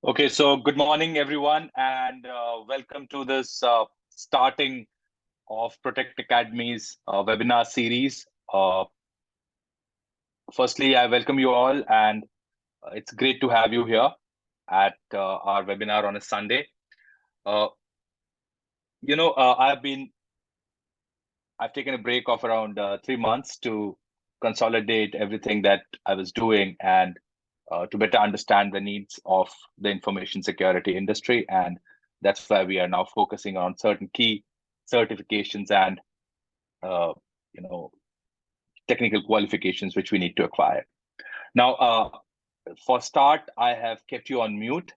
Okay, so good morning, everyone, and welcome to this starting of Protect Academy's webinar series. Firstly, I welcome you all, and it's great to have you here at our webinar on a Sunday. Uh, I've taken a break of around 3 months to consolidate everything that I was doing and to better understand the needs of the information security industry. And that's why we are now focusing on certain key certifications and, uh, you know, technical qualifications which we need to acquire. Now, for start, I have kept you on mute.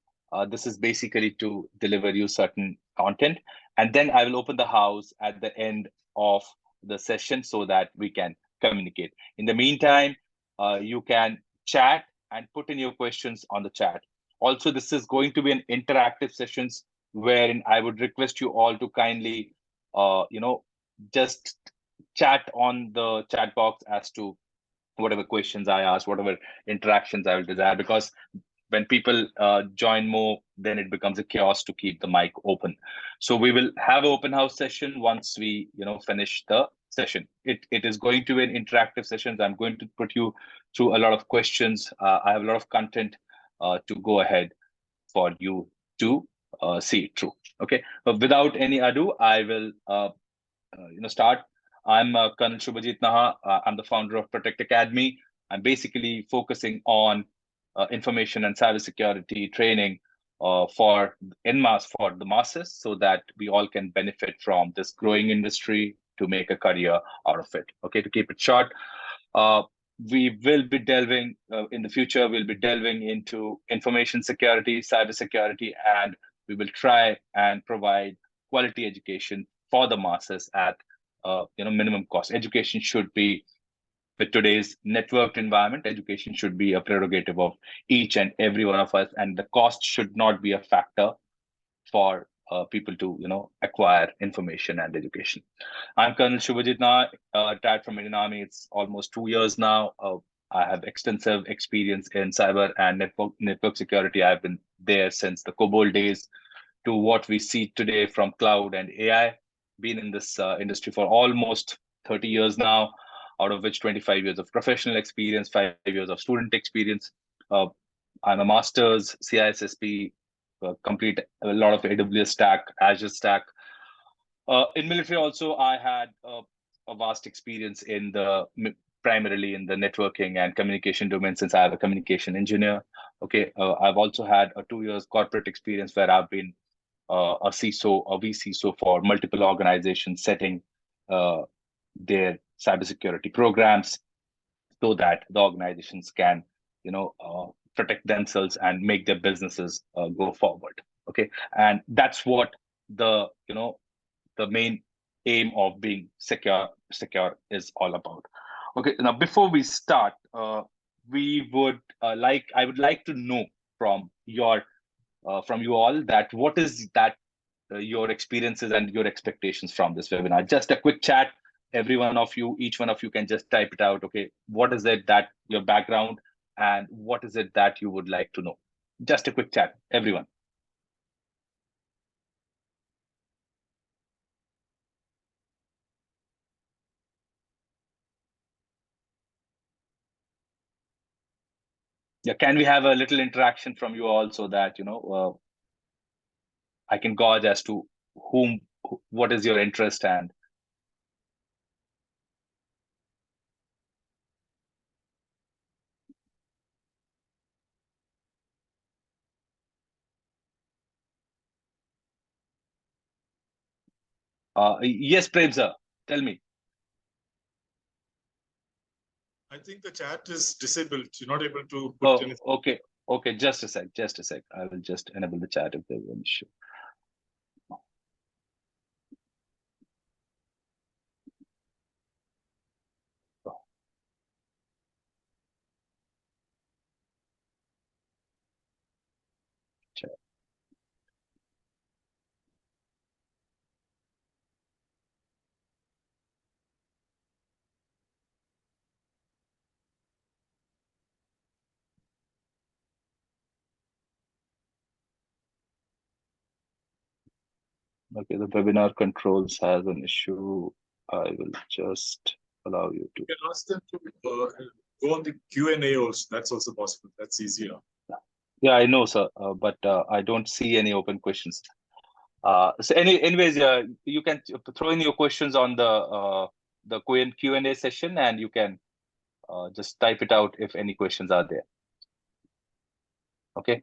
This is basically to deliver you certain content, and then I will open the house at the end of the session so that we can communicate. In the meantime, you can chat and put in your questions on the chat. Also, this is going to be an interactive sessions wherein I would request you all to kindly, just chat on the chat box as to whatever questions I ask, whatever interactions I will desire, because when people join more, then it becomes a chaos to keep the mic open. So we will have an open house session once we, finish the session. It is going to be an interactive session. I'm going to put you through a lot of questions. I have a lot of content to go ahead for you to see it through. Okay, but without any ado, I will start. I'm Colonel Subhajeet Naha. I'm the founder of Protect Academy. I'm basically focusing on information and cybersecurity training for en masse for the masses, so that we all can benefit from this growing industry to make a career out of it. Okay, to keep it short, uh, we will be delving in the future. We'll be delving into information security, cybersecurity, and we will try and provide quality education for the masses at minimum cost. Education should be, with today's networked environment, education should be a prerogative of each and every one of us, and the cost should not be a factor for people to acquire information and education. I'm Colonel Subhajeet Naha, retired from Indian Army. It's almost 2 years now. I have extensive experience in cyber and network security. I've been there since the COBOL days to what we see today from cloud and AI. Been in this industry for almost 30 years now, out of which 25 years of professional experience, 5 years of student experience. Uh, I'm a master's CISSP, complete a lot of AWS stack, Azure stack. In military also, I had a vast experience in primarily in the networking and communication domain, since I have a communication engineer. Okay, I've also had a 2 years corporate experience where I've been a CISO, a vCISO for multiple organizations, setting their cybersecurity programs so that the organizations can, protect themselves and make their businesses go forward. Okay, and that's what the main aim of being secure is all about. Okay, now before we start, I would like to know from from you all that what is that your experiences and your expectations from this webinar. Just a quick chat. Every one of you, each one of you can just type it out. Okay, what is it that your background and what is it that you would like to know? Just a quick chat, everyone. Yeah, can we have a little interaction from you all so that I can gauge as to what is your interest and yes, Prem sir, tell me. I think the chat is disabled. You're not able to put anything. Okay, just a sec. I will just enable the chat if there's an issue. Okay, the webinar controls has an issue. I will just allow you to. You can ask them to go on the Q&A also. That's also possible. That's easier. Yeah, I know, sir, but I don't see any open questions. So anyways, you can throw in your questions on the Q&A session, and you can just type it out if any questions are there. Okay.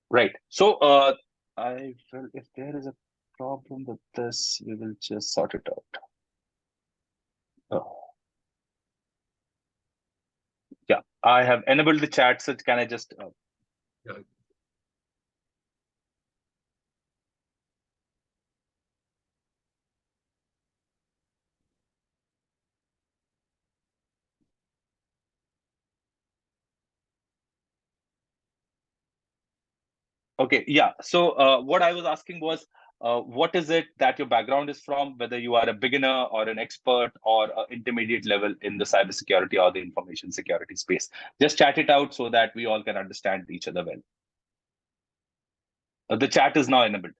Right. So I will, if there is a problem with this, we will just sort it out. Oh. Yeah, I have enabled the chat, so can I just Yeah. Okay, yeah. So what I was asking was, what is it that your background is from, whether you are a beginner or an expert or intermediate level in the cybersecurity or the information security space. Just chat it out so that we all can understand each other well. The chat is now enabled.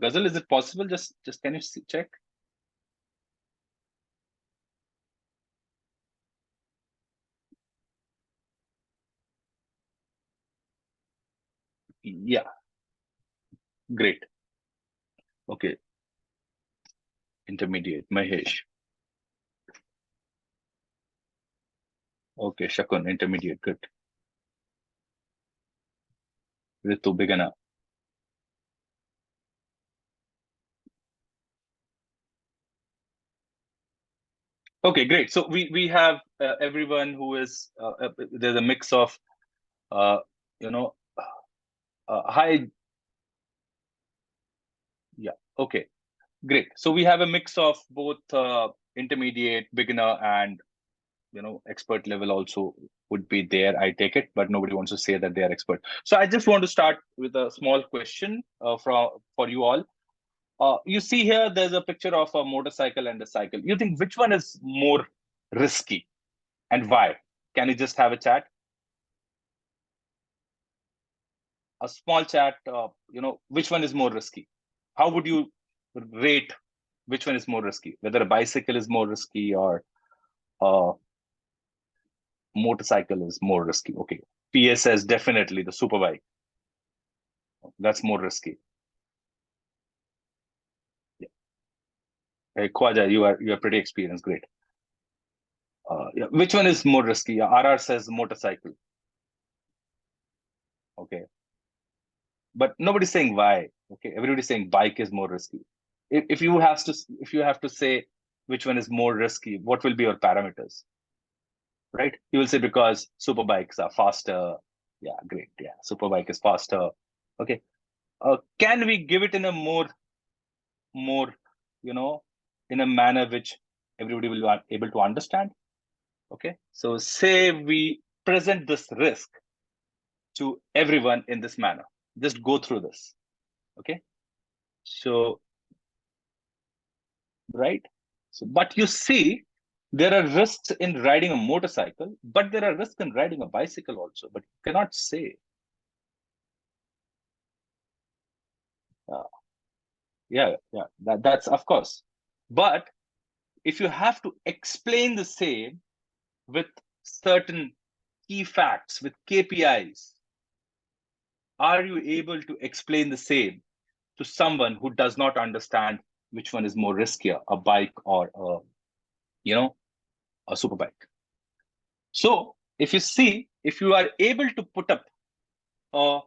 Ghazal, is it possible? Just can you check? Yeah. Great. Okay. Intermediate. Mahesh. Okay. Shakun. Intermediate. Good. Ritu. Beginner. Okay. Great. So we have everyone who is there's a mix of you know high. Yeah. Okay. Great. So we have a mix of both intermediate, beginner, and expert level also would be there. I take it, but nobody wants to say that they are expert. So I just want to start with a small question for you all. You see here, there's a picture of a motorcycle and a cycle. You think which one is more risky, and why? Can you just have a chat? A small chat. Which one is more risky? How would you rate which one is more risky? Whether a bicycle is more risky or a motorcycle is more risky. Okay. PS says definitely the superbike. That's more risky. Yeah. Hey, Khwaja, you are pretty experienced. Great. Yeah. Which one is more risky? RR says motorcycle. Okay. But nobody's saying why. Okay. Everybody's saying bike is more risky. If you have to say which one is more risky, what will be your parameters? Right? You will say because super bikes are faster. Yeah, great. Yeah, super bike is faster. Okay. Can we give it in a more, in a manner which everybody will be able to understand? Okay. So say we present this risk to everyone in this manner. Just go through this. Okay. So, right. So, but you see, there are risks in riding a motorcycle, but there are risks in riding a bicycle also, but you cannot say. Yeah, that's of course. But if you have to explain the same with certain key facts, with KPIs, are you able to explain the same to someone who does not understand which one is more riskier, a bike or a super bike? So if you are able to put up a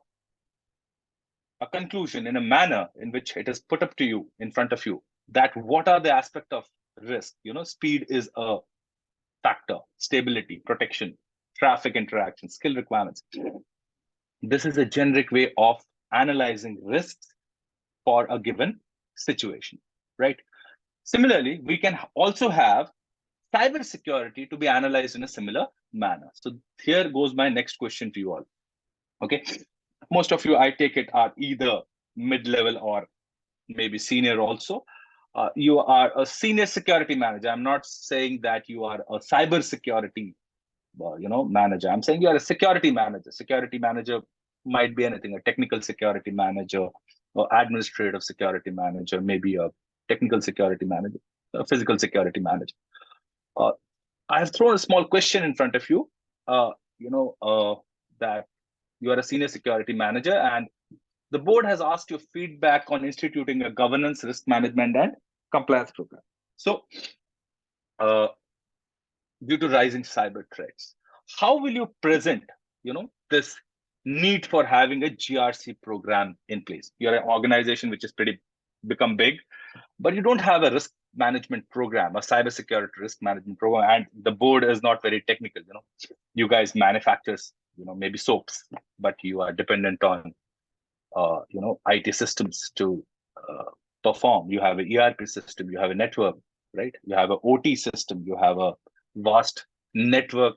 conclusion in a manner in which it is put up to you in front of you, that what are the aspect of risk? Speed is a factor, stability, protection, traffic interaction, skill requirements. This is a generic way of analyzing risks for a given situation, right? Similarly, we can also have cybersecurity to be analyzed in a similar manner. So here goes my next question to you all. Okay, most of you, I take it, are either mid-level or maybe senior also. You are a senior security manager. I'm not saying that you are a cybersecurity manager. I'm saying you are a security manager. Security manager might be anything: a technical security manager, or administrative security manager, maybe a technical security manager, a physical security manager. uh, I have thrown a small question in front of you. uh, that you are a senior security manager, and the board has asked your feedback on instituting a governance, risk management, and compliance program. So uh, due to rising cyber threats, how will you present this need for having a GRC program in place? You're an organization which is pretty become big, but you don't have a risk management program, a cybersecurity risk management program, and the board is not very technical. You guys manufactures maybe soaps, but you are dependent on IT systems to perform. You have an ERP system, you have a network, right? You have an OT system, you have a vast network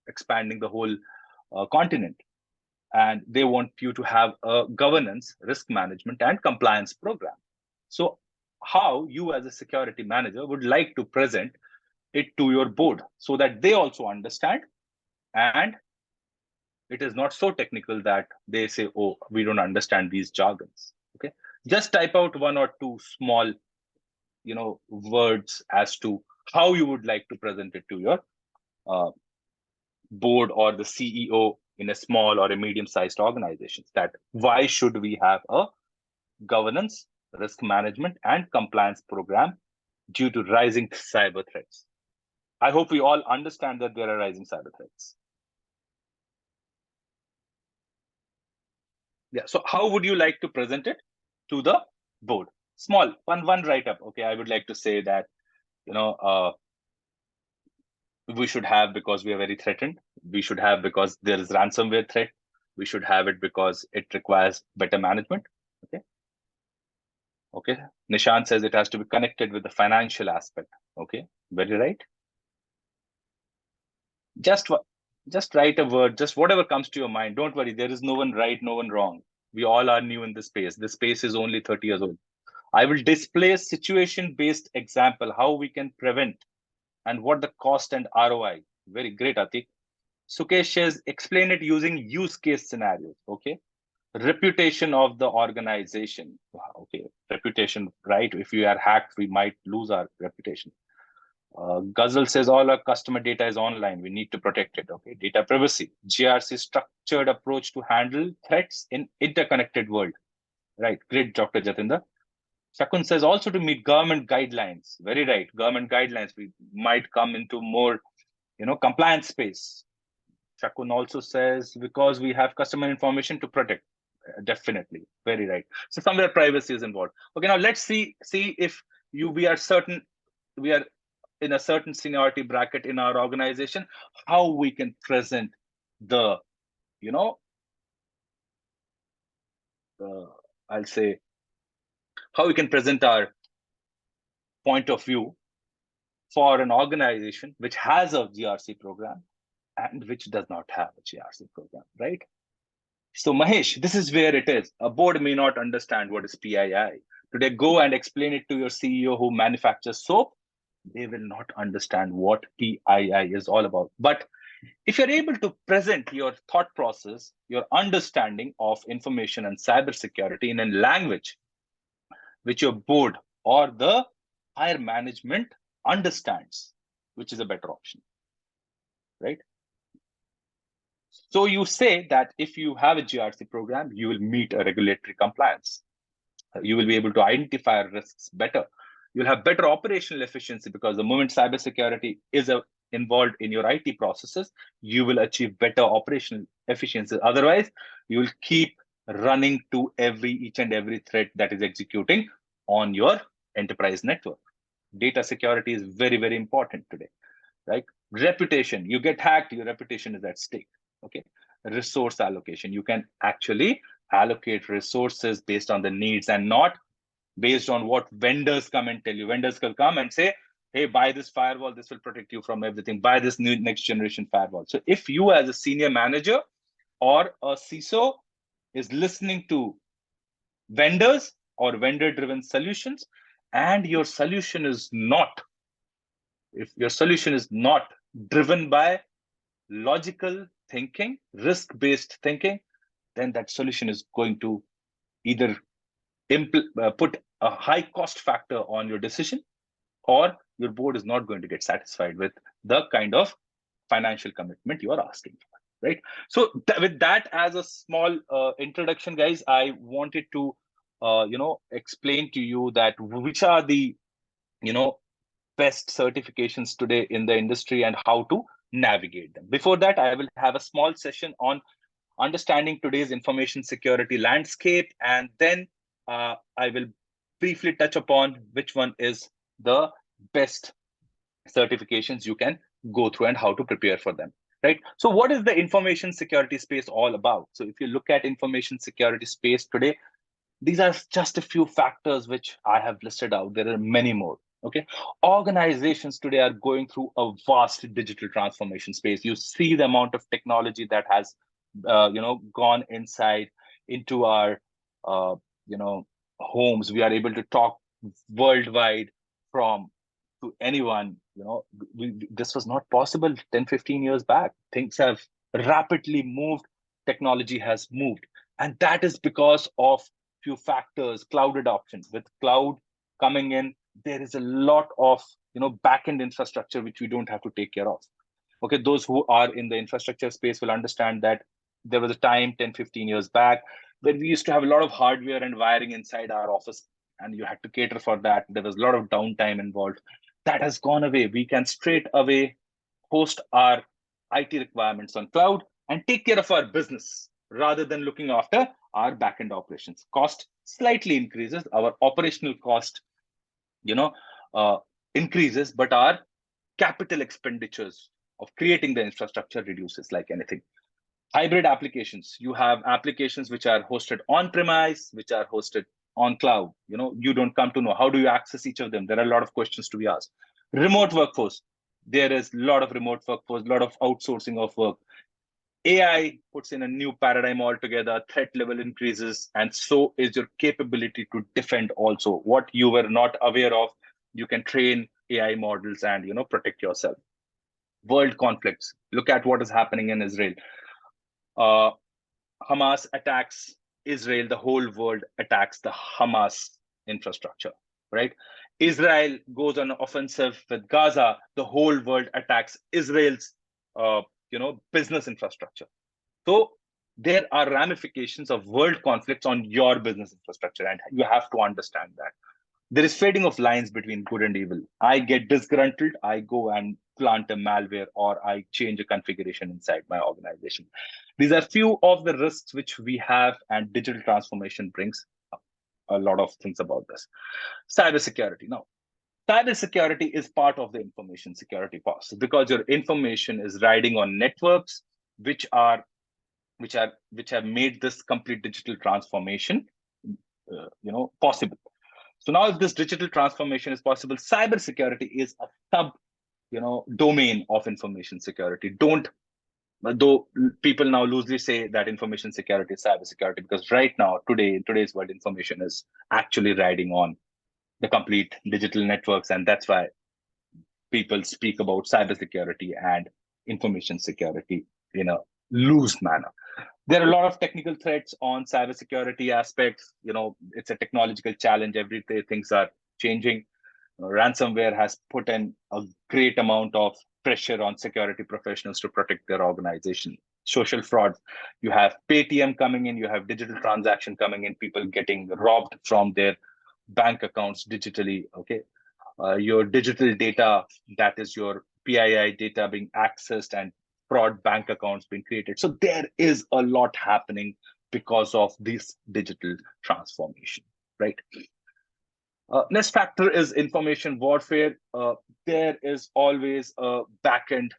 expanding the whole continent, and they want you to have a governance, risk management, and compliance program. So how you as a security manager would like to present it to your board so that they also understand, and it is not so technical that they say, oh, we don't understand these jargons. Okay, just type out one or two small words as to how you would like to present it to your uh, board or the CEO in a small or a medium-sized organization, that why should we have a governance, risk management, and compliance program due to rising cyber threats. I hope we all understand that there are rising cyber threats. Yeah. So how would you like to present it to the board? Small, one write-up. Okay, I would like to say that, we should have because we are very threatened. We should have because there is ransomware threat. We should have it because it requires better management. Okay. Okay. Nishant says it has to be connected with the financial aspect. Okay. Very right. Just write a word, just whatever comes to your mind. Don't worry. There is no one right, no one wrong. We all are new in this space. This space is only 30 years old. I will display a situation-based example, how we can prevent and what the cost and ROI. Very great, Atik. Sukesh says, explain it using use case scenarios. Okay. Reputation of the organization. Okay. Reputation, right? If we are hacked, we might lose our reputation. Ghazal says all our customer data is online. We need to protect it. Okay. Data privacy. GRC structured approach to handle threats in interconnected world. Right. Great, Dr. Jatinder. Shakun says also to meet government guidelines. Very right. Government guidelines. We might come into more, compliance space. Shakun also says because we have customer information to protect. Definitely. Very right. So somewhere privacy is involved. Okay. Now let's see if we are in a certain seniority bracket in our organization, how we can present the, I'll say, how we can present our point of view for an organization which has a GRC program and which does not have a GRC program, right? So Mahesh, this is where it is. A board may not understand what is PII. Today, go and explain it to your CEO who manufactures soap. They will not understand what PII is all about. But if you're able to present your thought process, your understanding of information and cybersecurity in a language which your board or the higher management understands, which is a better option, right? So you say that if you have a GRC program, you will meet a regulatory compliance. You will be able to identify risks better. You'll have better operational efficiency because the moment cybersecurity is involved in your IT processes, you will achieve better operational efficiency. Otherwise, you will keep running to each and every threat that is executing on your enterprise network. Data security is very, very important today, right? Reputation, you get hacked, your reputation is at stake. Okay. Resource allocation, you can actually allocate resources based on the needs and not based on what vendors come and tell you. Vendors will come and say, hey, buy this firewall, this will protect you from everything. Buy this new next generation firewall. So if you as a senior manager or a CISO is listening to vendors or vendor driven solutions and your solution is not, if your solution is not driven by logical thinking, risk-based thinking, then that solution is going to either put a high cost factor on your decision, or your board is not going to get satisfied with the kind of financial commitment you are asking for, right? So with that as a small introduction, guys, I wanted to explain to you that which are the best certifications today in the industry and how to navigate them. Before that, I will have a small session on understanding today's information security landscape, and then I will briefly touch upon which one is the best certifications you can go through and how to prepare for them, right? So what is the information security space all about? So if you look at information security space today, these are just a few factors which I have listed out. There are many more. Okay, organizations today are going through a vast digital transformation space. You see the amount of technology that has gone inside into our homes. We are able to talk worldwide from to anyone. This was not possible 10-15 years back. Things have rapidly moved. Technology has moved, and that is because of few factors. Cloud adoption. With cloud coming in, there is a lot of backend infrastructure which we don't have to take care of. Okay, those who are in the infrastructure space will understand that there was a time 10-15 years back when we used to have a lot of hardware and wiring inside our office, and you had to cater for that. There was a lot of downtime involved. That has gone away. We can straight away host our IT requirements on cloud and take care of our business rather than looking after our backend operations. Cost slightly increases, our operational cost increases, but our capital expenditures of creating the infrastructure reduces like anything. Hybrid applications. You have applications which are hosted on premise, which are hosted on cloud. You don't come to know how do you access each of them. There are a lot of questions to be asked. Remote workforce. There is a lot of remote workforce, a lot of outsourcing of work. AI puts in a new paradigm altogether, threat level increases, and so is your capability to defend also. What you were not aware of, you can train AI models and protect yourself. World conflicts. Look at what is happening in Israel. Hamas attacks Israel, the whole world attacks the Hamas infrastructure, right? Israel goes on offensive with Gaza, the whole world attacks Israel's business infrastructure. So there are ramifications of world conflicts on your business infrastructure, and you have to understand that. There is fading of lines between good and evil. I get disgruntled, I go and plant a malware, or I change a configuration inside my organization. These are few of the risks which we have, and digital transformation brings a lot of things about this. Cybersecurity. Now, cybersecurity is part of the information security process because your information is riding on networks which have made this complete digital transformation possible. So now, if this digital transformation is possible, cybersecurity is a sub domain of information security. Though people now loosely say that information security is cybersecurity, because right now, in today's world, information is actually riding on the complete digital networks, and that's why people speak about cybersecurity and information security in a loose manner. There are a lot of technical threats on cybersecurity aspects. It's a technological challenge. Every day things are changing. Ransomware has put in a great amount of pressure on security professionals to protect their organization. Social fraud. You have Paytm coming in, you have digital transaction coming in, people getting robbed from their bank accounts digitally. Okay. Your digital data, that is your PII data, being accessed and fraud bank accounts being created. So there is a lot happening because of this digital transformation, right? Next factor is information warfare. There is always a backend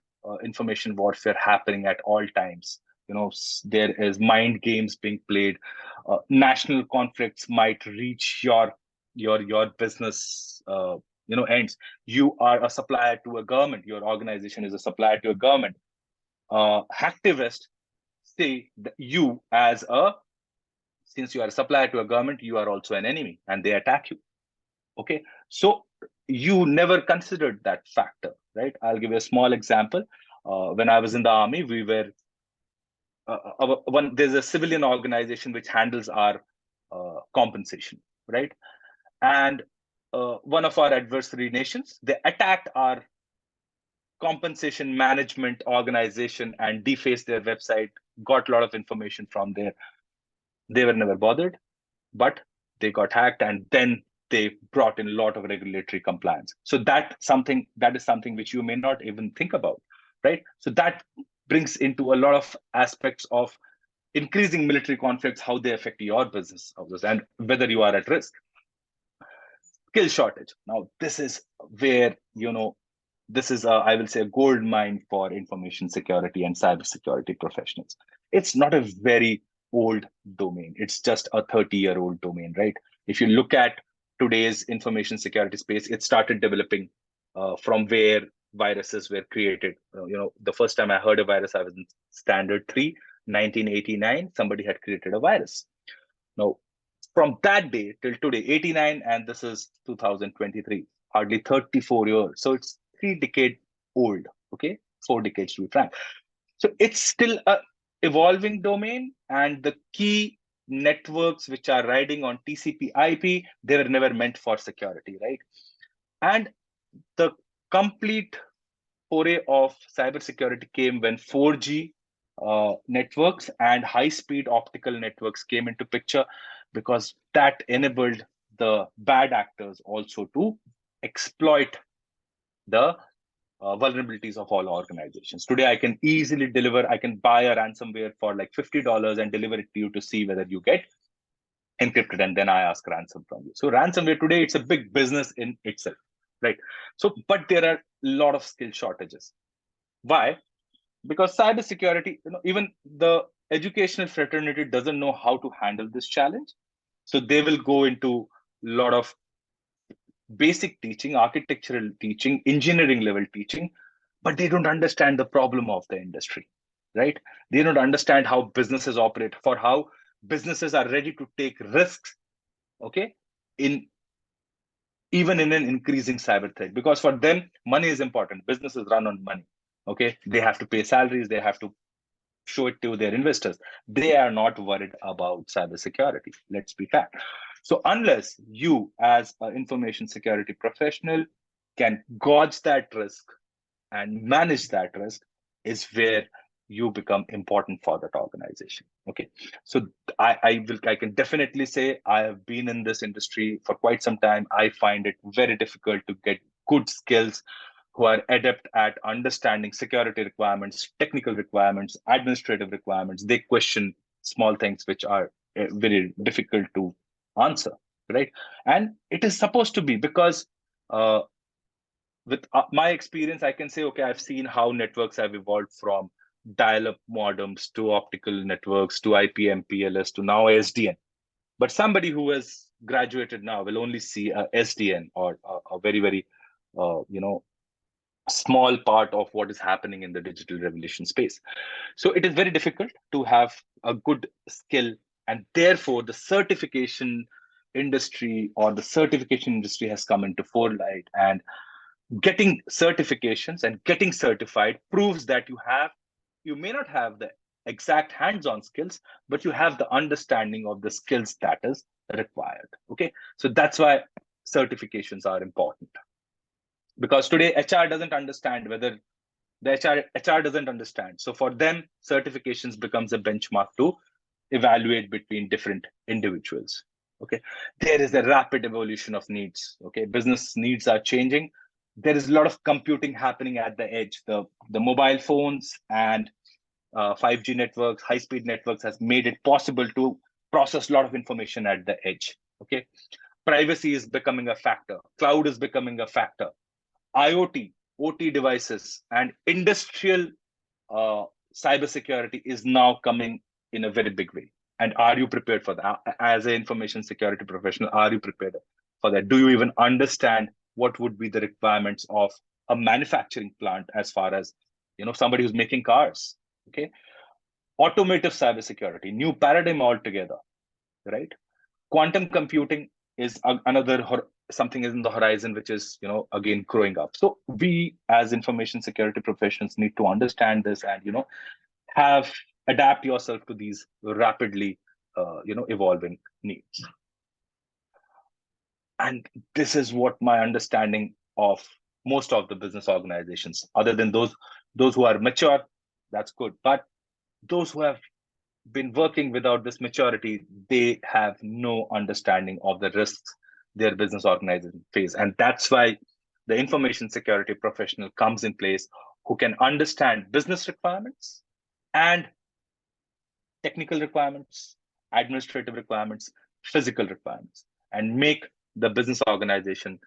information warfare happening at all times. There is mind games being played. National conflicts might reach your business ends. You are a supplier to a government. Your organization is a supplier to a government. Hacktivists say that since you are a supplier to a government, you are also an enemy, and they attack you. Okay, So you never considered that factor, right? I'll give you a small example. When I was in the army, we were there's a civilian organization which handles our compensation, right? And one of our adversary nations, they attacked our compensation management organization and defaced their website, got a lot of information from there. They were never bothered, but they got hacked, and then they brought in a lot of regulatory compliance. So that is something which you may not even think about, right? So that brings into a lot of aspects of increasing military conflicts, how they affect your business and whether you are at risk. Skill shortage. Now, this is where, this is, I will say, a gold mine for information security and cybersecurity professionals. It's not a very old domain. It's just a 30-year-old domain, right? If you look at today's information security space, it started developing from where viruses were created. The first time I heard a virus, I was in standard 3, 1989. Somebody had created a virus. Now, from that day till today, 89, and this is 2023, hardly 34 years. So it's 3 decades old, okay? 4 decades to be frank. So it's still a evolving domain, and the key networks which are riding on TCP IP, they were never meant for security, right? And the complete foray of cybersecurity came when 4G networks and high-speed optical networks came into picture, because that enabled the bad actors also to exploit the vulnerabilities of all organizations. Today, I can easily I can buy a ransomware for like $50 and deliver it to you to see whether you get encrypted, and then I ask ransom from you. So ransomware today, it's a big business in itself, right? So, but there are a lot of skill shortages. Why? Because cybersecurity, even the educational fraternity doesn't know how to handle this challenge. So they will go into a lot of basic teaching, architectural teaching, engineering level teaching, but they don't understand the problem of the industry, right? They don't understand how businesses operate, for how businesses are ready to take risks, okay, in even in an increasing cyber threat, because for them, money is important. Businesses run on money, okay? They have to pay salaries, they have to show it to their investors. They are not worried about cybersecurity. Let's be fair. So unless you, as an information security professional, can gauge that risk and manage that risk, is where you become important for that organization. Okay, so I can definitely say I have been in this industry for quite some time. I find it very difficult to get good skills who are adept at understanding security requirements, technical requirements, administrative requirements. They question small things which are very difficult to answer, right? And it is supposed to be, because with my experience, I can say, okay, I've seen how networks have evolved from dial-up modems to optical networks to IP/MPLS to now SDN. But somebody who has graduated now will only see a SDN, or a very, very, small part of what is happening in the digital revolution space. So it is very difficult to have a good skill, and therefore the certification industry has come into forelight, and getting certifications and getting certified proves that you may not have the exact hands-on skills, but you have the understanding of the skills that is required. Okay, so that's why certifications are important, because today HR doesn't understand whether the HR doesn't understand. So for them, certifications becomes a benchmark to evaluate between different individuals. Okay, there is a rapid evolution of needs. Okay, business needs are changing. There is a lot of computing happening at the edge. The mobile phones and 5G networks, high-speed networks has made it possible to process a lot of information at the edge. Okay, privacy is becoming a factor. Cloud is becoming a factor. IoT, OT devices, and industrial cybersecurity is now coming in a very big way. And are you prepared for that? As an information security professional, are you prepared for that? Do you even understand what would be the requirements of a manufacturing plant, as far as somebody who's making cars? Okay, automotive cybersecurity, new paradigm altogether, right? Quantum computing, is something is in the horizon, which is, again, growing up. So we as information security professionals need to understand this and, have adapt yourself to these rapidly, evolving needs. And this is what my understanding of most of the business organizations, other than those who are mature, that's good. But those who have been working without this maturity, they have no understanding of the risks their business organization face. And that's why the information security professional comes in place, who can understand business requirements and technical requirements, administrative requirements, physical requirements, and make the business organization,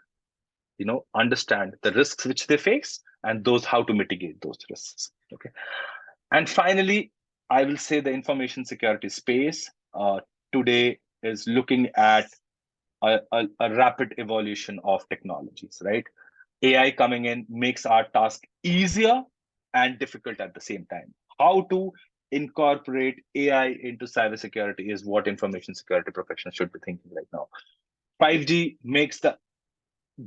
understand the risks which they face and those how to mitigate those risks. Okay. And finally, I will say the information security space today is looking at a rapid evolution of technologies, right? AI coming in makes our task easier and difficult at the same time. How to incorporate AI into cybersecurity is what information security professionals should be thinking right now. 5G makes the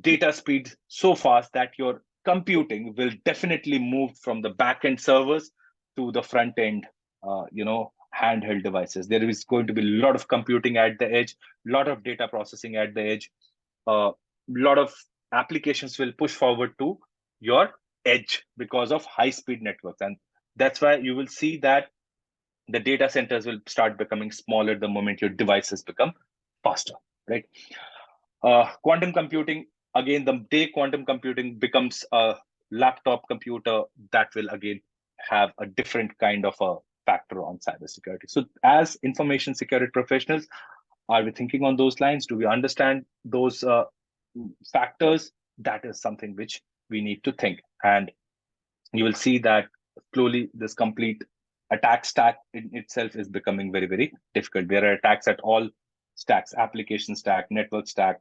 data speed so fast that your computing will definitely move from the back-end servers to the front-end, handheld devices. There is going to be a lot of computing at the edge, a lot of data processing at the edge. A lot of applications will push forward to your edge because of high-speed networks. And that's why you will see that the data centers will start becoming smaller the moment your devices become faster, right? Quantum computing, again, the day quantum computing becomes a laptop computer, that will again have a different kind of a factor on cybersecurity. So as information security professionals, are we thinking on those lines? Do we understand those factors? That is something which we need to think. And you will see that slowly this complete attack stack in itself is becoming very, very difficult. There are attacks at all stacks, application stack, network stack,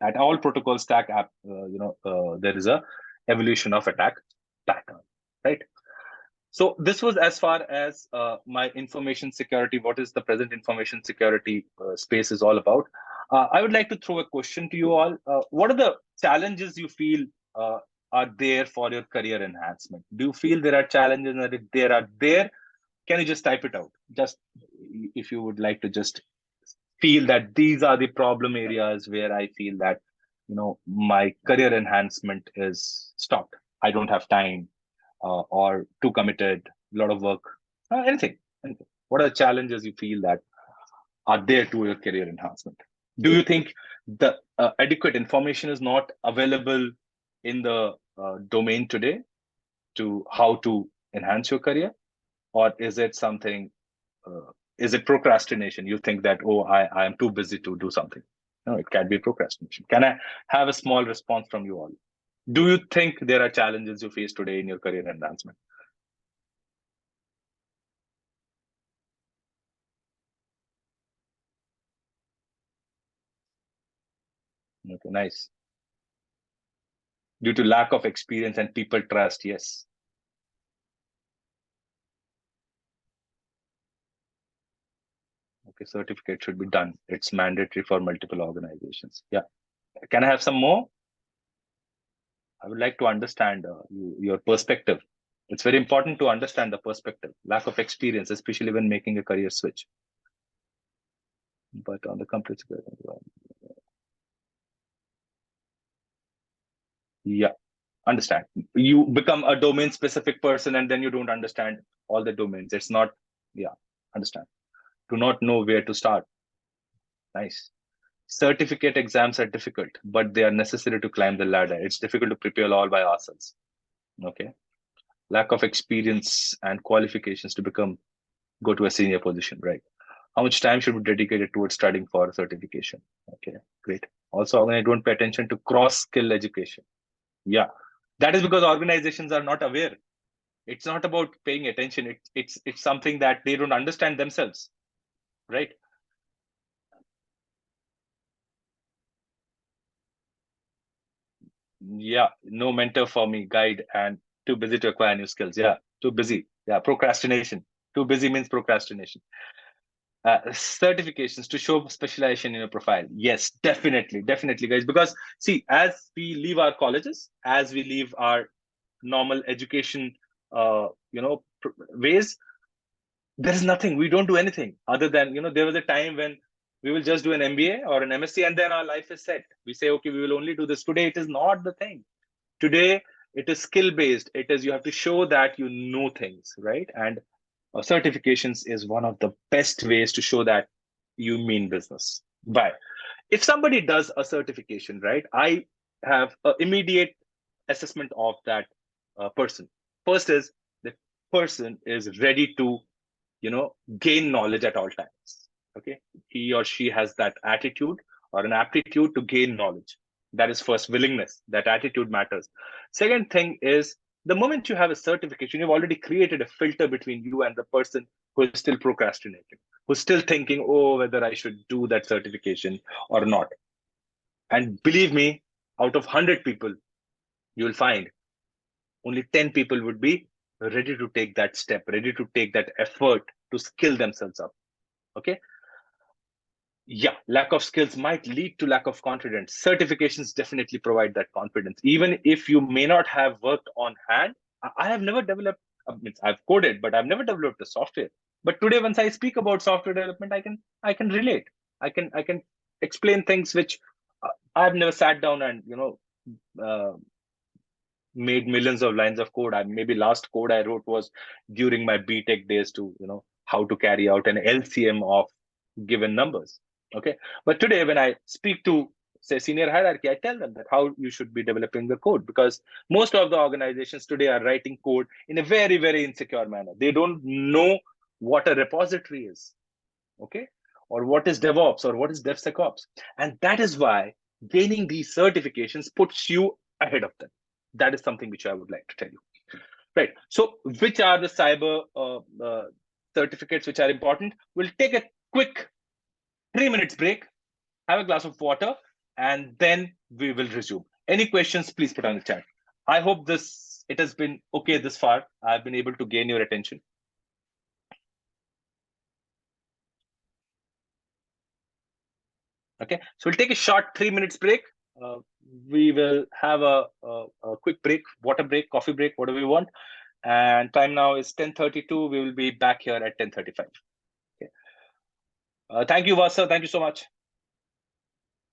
at all protocol stack app, there is a evolution of attack pattern, right? So this was as far as my information security, what is the present information security space is all about. I would like to throw a question to you all. What are the challenges you feel are there for your career enhancement? Do you feel there are challenges, and if there are there, can you just type it out? Just if you would like to just feel that these are the problem areas where I feel that, my career enhancement is stopped. I don't have time, or too committed, a lot of work, anything. What are the challenges you feel that are there to your career enhancement? Do you think the adequate information is not available in the domain today to how to enhance your career? Or is it something, is it procrastination? You think that, oh, I am too busy to do something. No, it can be procrastination. Can I have a small response from you all? Do you think there are challenges you face today in your career advancement? Okay, nice. Due to lack of experience and people trust, yes. Okay, certificate should be done. It's mandatory for multiple organizations. Yeah. Can I have some more? I would like to understand your perspective. It's very important to understand the perspective. Lack of experience, especially when making a career switch. But on the complete security, yeah, understand. You become a domain specific person and then you don't understand all the domains. It's not, yeah, understand. Do not know where to start. Nice. Certificate exams are difficult, but they are necessary to climb the ladder. It's difficult to prepare all by ourselves. Okay. Lack of experience and qualifications to go to a senior position, right? How much time should be dedicated towards studying for a certification? Okay, great. Also, when I don't pay attention to cross-skill education. Yeah, that is because organizations are not aware. It's not about paying attention. It's something that they don't understand themselves, right? Yeah, no mentor for me, guide, and too busy to acquire new skills. Yeah, too busy. Yeah, procrastination. Too busy means procrastination. Certifications to show specialization in your profile. Yes, definitely, guys. Because see, as we leave our colleges, as we leave our normal education, ways, there is nothing. We don't do anything other than, there was a time when we will just do an MBA or an MSc, and then our life is set. We say, okay, we will only do this. Today, it is not the thing. Today, it is skill based. It is, you have to show that you know things, right? And certifications is one of the best ways to show that you mean business. But if somebody does a certification, right, I have an immediate assessment of that person. First is the person is ready to, gain knowledge at all times. Okay, he or she has that attitude or an aptitude to gain knowledge. That is first, willingness. That attitude matters. Second thing is, the moment you have a certification, you've already created a filter between you and the person who is still procrastinating, who's still thinking, oh, whether I should do that certification or not. And believe me, out of 100 people, you'll find only 10 people would be ready to take that step, ready to take that effort to skill themselves up. Okay. Yeah, lack of skills might lead to lack of confidence. Certifications definitely provide that confidence. Even if you may not have worked on hand, I have never developed, I've coded, but I've never developed a software. But today, once I speak about software development, I can relate. I can explain things which I've never sat down and, uh, made millions of lines of code. Maybe last code I wrote was during my BTech days to, how to carry out an LCM of given numbers. Okay. But today, when I speak to, say, senior hierarchy, I tell them that how you should be developing the code, because most of the organizations today are writing code in a very, very insecure manner. They don't know what a repository is. Okay. Or what is DevOps or what is DevSecOps. And that is why gaining these certifications puts you ahead of them. That is something which I would like to tell you. Right. So, which are the cyber certificates which are important? We'll take a quick 3 minutes break, have a glass of water, and then we will resume. Any questions, please put on the chat. I hope it has been okay this far. I've been able to gain your attention. Okay, so we'll take a short 3 minutes break. Uh, we will have a quick break, water break, coffee break, whatever we want. And time now is 10:32. We will be back here at 10:35. Okay. Thank you, Vasa. Thank you so much.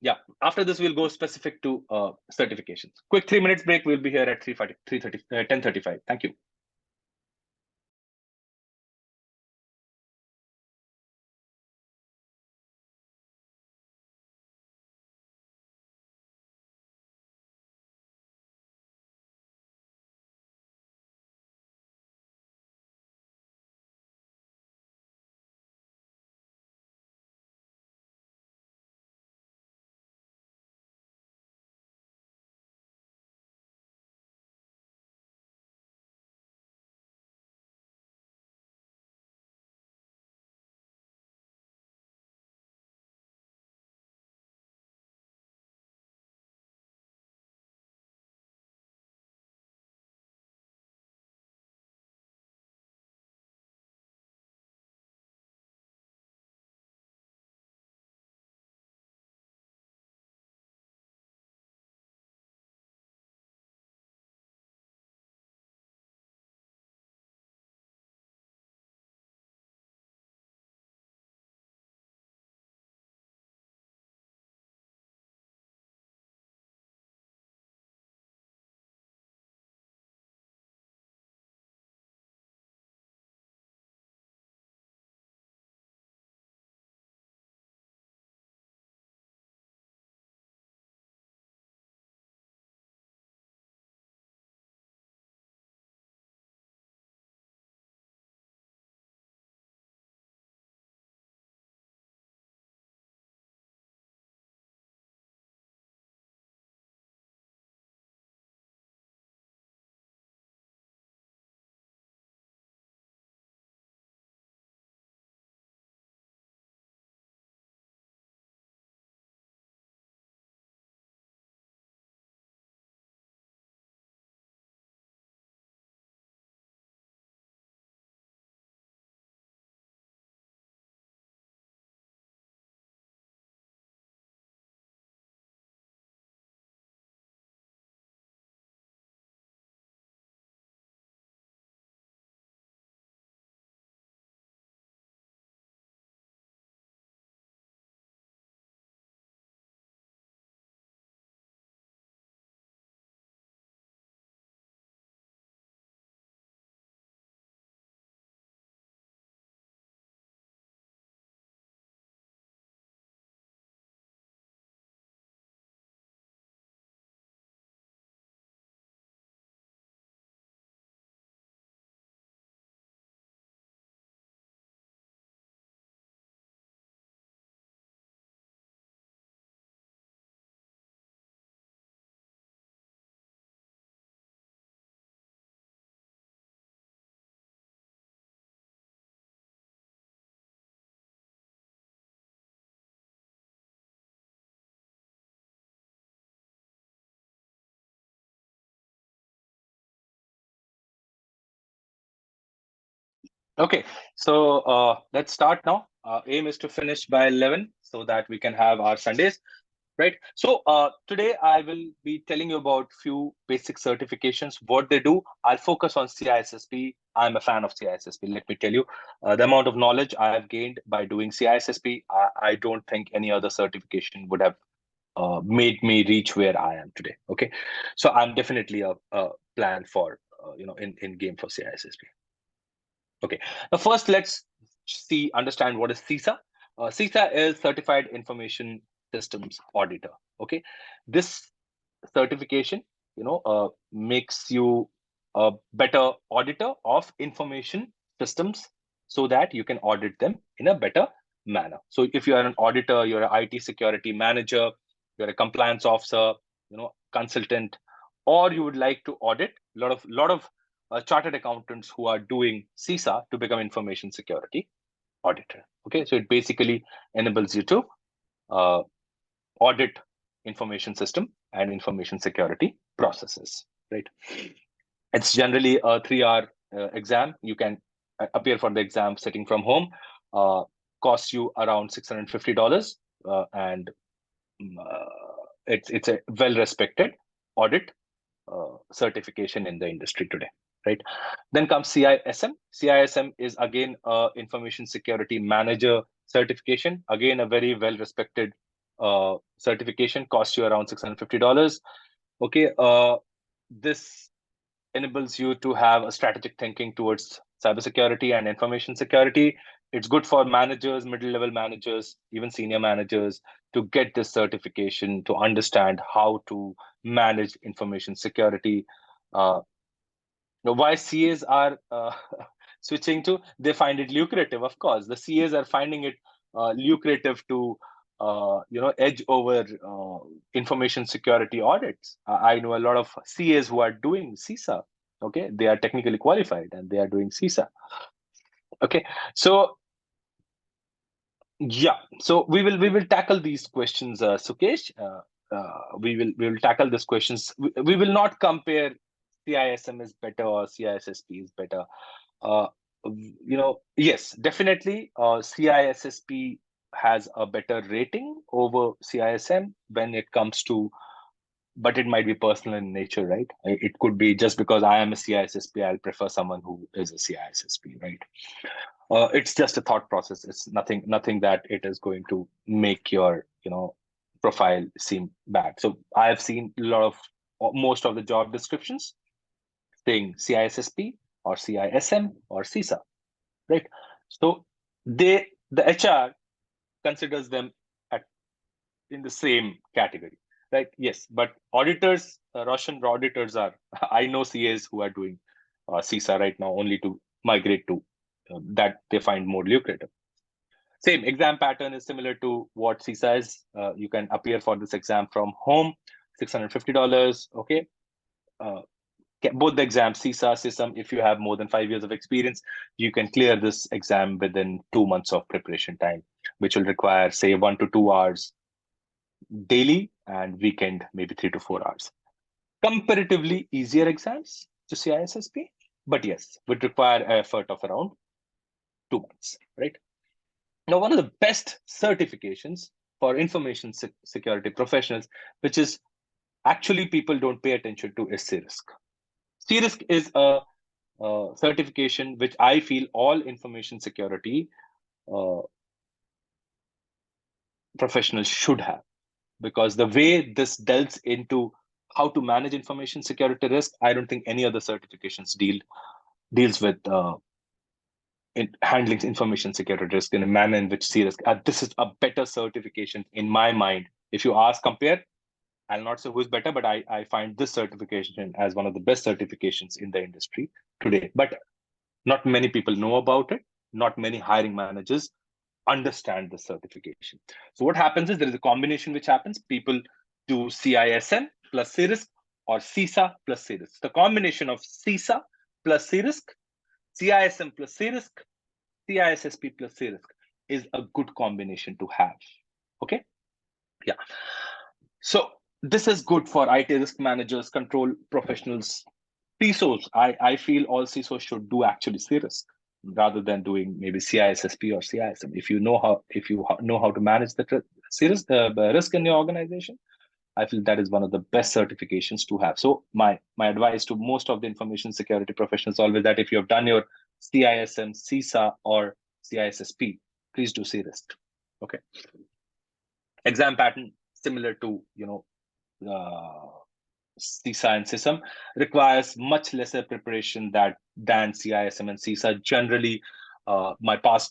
Yeah, after this, we'll go specific to certifications. Quick 3 minutes break. We'll be here at 10:35. Thank you. Okay, so let's start now. Aim is to finish by 11 so that we can have our Sundays, right? So today I will be telling you about few basic certifications, what they do. I'll focus on CISSP. I'm a fan of CISSP. Let me tell you, the amount of knowledge I have gained by doing CISSP, I don't think any other certification would have made me reach where I am today. Okay, so I'm definitely a plan for in game for CISSP. Okay, now first let's understand what is CISA. CISA is Certified Information Systems Auditor. Okay, this certification, makes you a better auditor of information systems, so that you can audit them in a better manner. So if you are an auditor, you're an IT security manager, you're a compliance officer, consultant, or you would like to audit, lot of chartered accountants who are doing CISA to become information security auditor. Okay, so it basically enables you to uh, audit information system and information security processes, right? It's generally a 3-hour exam. You can appear for the exam sitting from home. Costs you around $650, and it's a well respected audit certification in the industry today, right? Then comes CISM. CISM is again a information security manager certification. Again, a very well respected certification, costs you around $650. Okay, this enables you to have a strategic thinking towards cybersecurity and information security. It's good for managers, middle level managers, even senior managers, to get this certification to understand how to manage information security. Uh, why CAs are switching to, they find it lucrative. Of course, the CAs are finding it lucrative to edge over information security audits. I know a lot of CAs who are doing CISA. Okay, they are technically qualified and they are doing CISA. Okay, so yeah, so we will tackle these questions, Sukesh. We will tackle these questions. We will not compare CISM is better or CISSP is better. Uh, yes, definitely, CISSP has a better rating over CISM when it comes to, but it might be personal in nature, right? It could be just because I am a CISSP, I'll prefer someone who is a CISSP, right? It's just a thought process. It's nothing that it is going to make your profile seem bad. So I have seen most of the job descriptions saying CISSP or CISM or CISA, right? So the HR considers them at in the same category, right? Yes, but auditors, Russian auditors are I know CAs who are doing CISA right now only to migrate to that they find more lucrative. Same exam pattern is similar to what CISA is. You can appear for this exam from home, $650. Okay. Both the exams, CISA, CISM, if you have more than 5 years of experience, you can clear this exam within 2 months of preparation time, which will require, say, 1 to 2 hours daily, and weekend, maybe 3 to 4 hours. Comparatively easier exams to CISSP, but yes, would require an effort of around 2 months, right? Now, one of the best certifications for information security professionals, which is actually people don't pay attention to, is CIRSC. CIRSC is a certification which I feel all information security uh, professionals should have, because the way this delves into how to manage information security risk, I don't think any other certifications deals with in handling information security risk in a manner in which CIRSC. This is a better certification in my mind. If you ask, compare, I'll not say who's better, but I find this certification as one of the best certifications in the industry today. But not many people know about it. Not many hiring managers understand the certification. So what happens is there is a combination which happens. People do CISM plus CIRSC or CISA plus CIRSC. The combination of CISA plus CIRSC, CISM plus CIRSC, CISSP plus CIRSC is a good combination to have. Okay, yeah. So this is good for IT risk managers, control professionals, CISOs. I feel all CISOs should do actually CIRSC. rather than doing maybe CISSP or CISM. If you know how to manage the risk in your organization, I feel that is one of the best certifications to have. So my advice to most of the information security professionals always that if you have done your CISM, CISA, or CISSP, please do CISSP. Okay. Exam pattern similar to CISA and CISM requires much lesser preparation than CISM and CISA. Generally,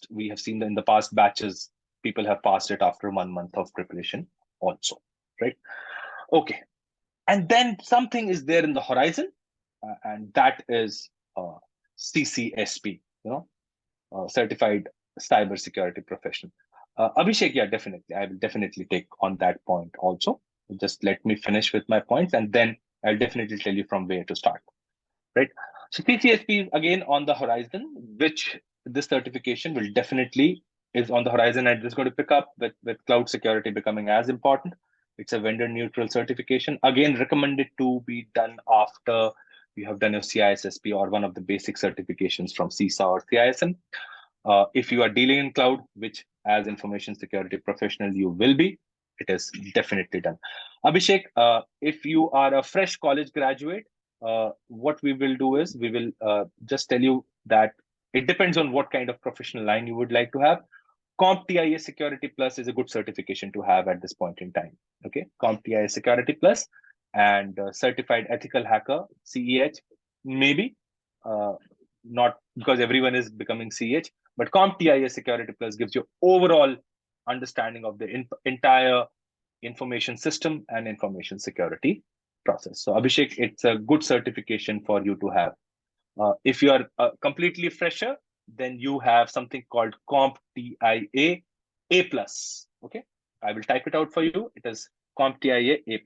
we have seen in the past batches, people have passed it after 1 month of preparation also, right? Okay. And then something is there in the horizon, and that is CCSP, certified cybersecurity professional. Abhishek, yeah, definitely. I will definitely take on that point also. Just let me finish with my points, and then I'll definitely tell you from where to start, right? So CCSP is again on the horizon, which this certification will definitely is on the horizon, and it's going to pick up with cloud security becoming as important. It's a vendor neutral certification. Again, recommended to be done after you have done your CISSP or one of the basic certifications from CISA or CISM. If you are dealing in cloud, which as information security professional you will be, it is definitely done. Abhishek, if you are a fresh college graduate, what we will do is we will just tell you that it depends on what kind of professional line you would like to have. CompTIA Security Plus is a good certification to have at this point in time. Okay, CompTIA Security Plus and Certified Ethical Hacker (CEH) maybe not because everyone is becoming CH, but CompTIA Security Plus gives you overall understanding of the entire information system and information security process. So Abhishek, it's a good certification for you to have. If you are a completely fresher, then you have something called CompTIA A+. Okay, I will type it out for you. It is CompTIA A+.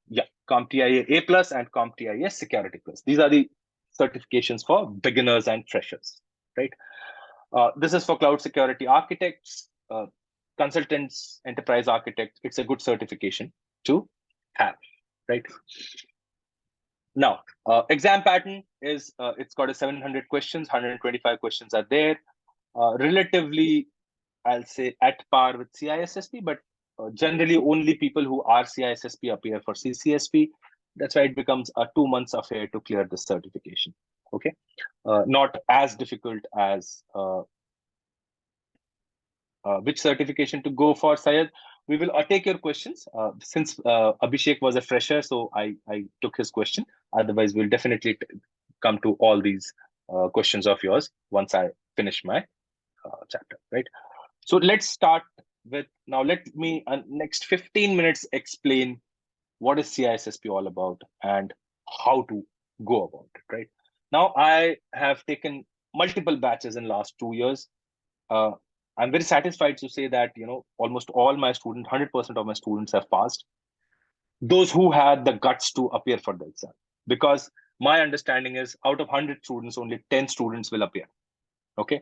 Yeah, CompTIA A+ and CompTIA Security Plus. These are the certifications for beginners and freshers, right? This is for cloud security architects, consultants, enterprise architects. It's a good certification to have, right? Now, exam pattern is, it's got a 700 questions, 125 questions are there. Relatively, I'll say at par with CISSP, but generally only people who are CISSP appear for CCSP. That's why it becomes a 2 months affair to clear the certification. Okay, not as difficult as which certification to go for, Syed. We will take your questions. Since Abhishek was a fresher, so I took his question. Otherwise, we'll definitely come to all these questions of yours once I finish my chapter, right? So let's start with, now let me next 15 minutes explain what is CISSP all about and how to go about it, right? Now, I have taken multiple batches in last 2 years. I'm very satisfied to say that, almost all my students, 100% of my students have passed. Those who had the guts to appear for the exam. Because my understanding is out of 100 students, only 10 students will appear. Okay,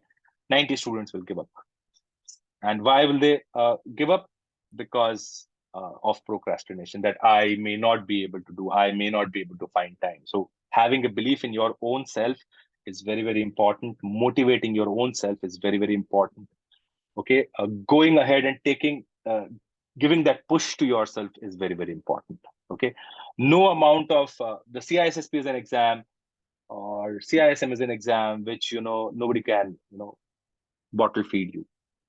90 students will give up. And why will they give up? Because of procrastination, that I may not be able to do, I may not be able to find time. So having a belief in your own self is very, very important. Motivating your own self is very, very important. Okay, going ahead and giving that push to yourself is very, very important. Okay, no amount of the CISSP is an exam or CISM is an exam which nobody can bottle feed you.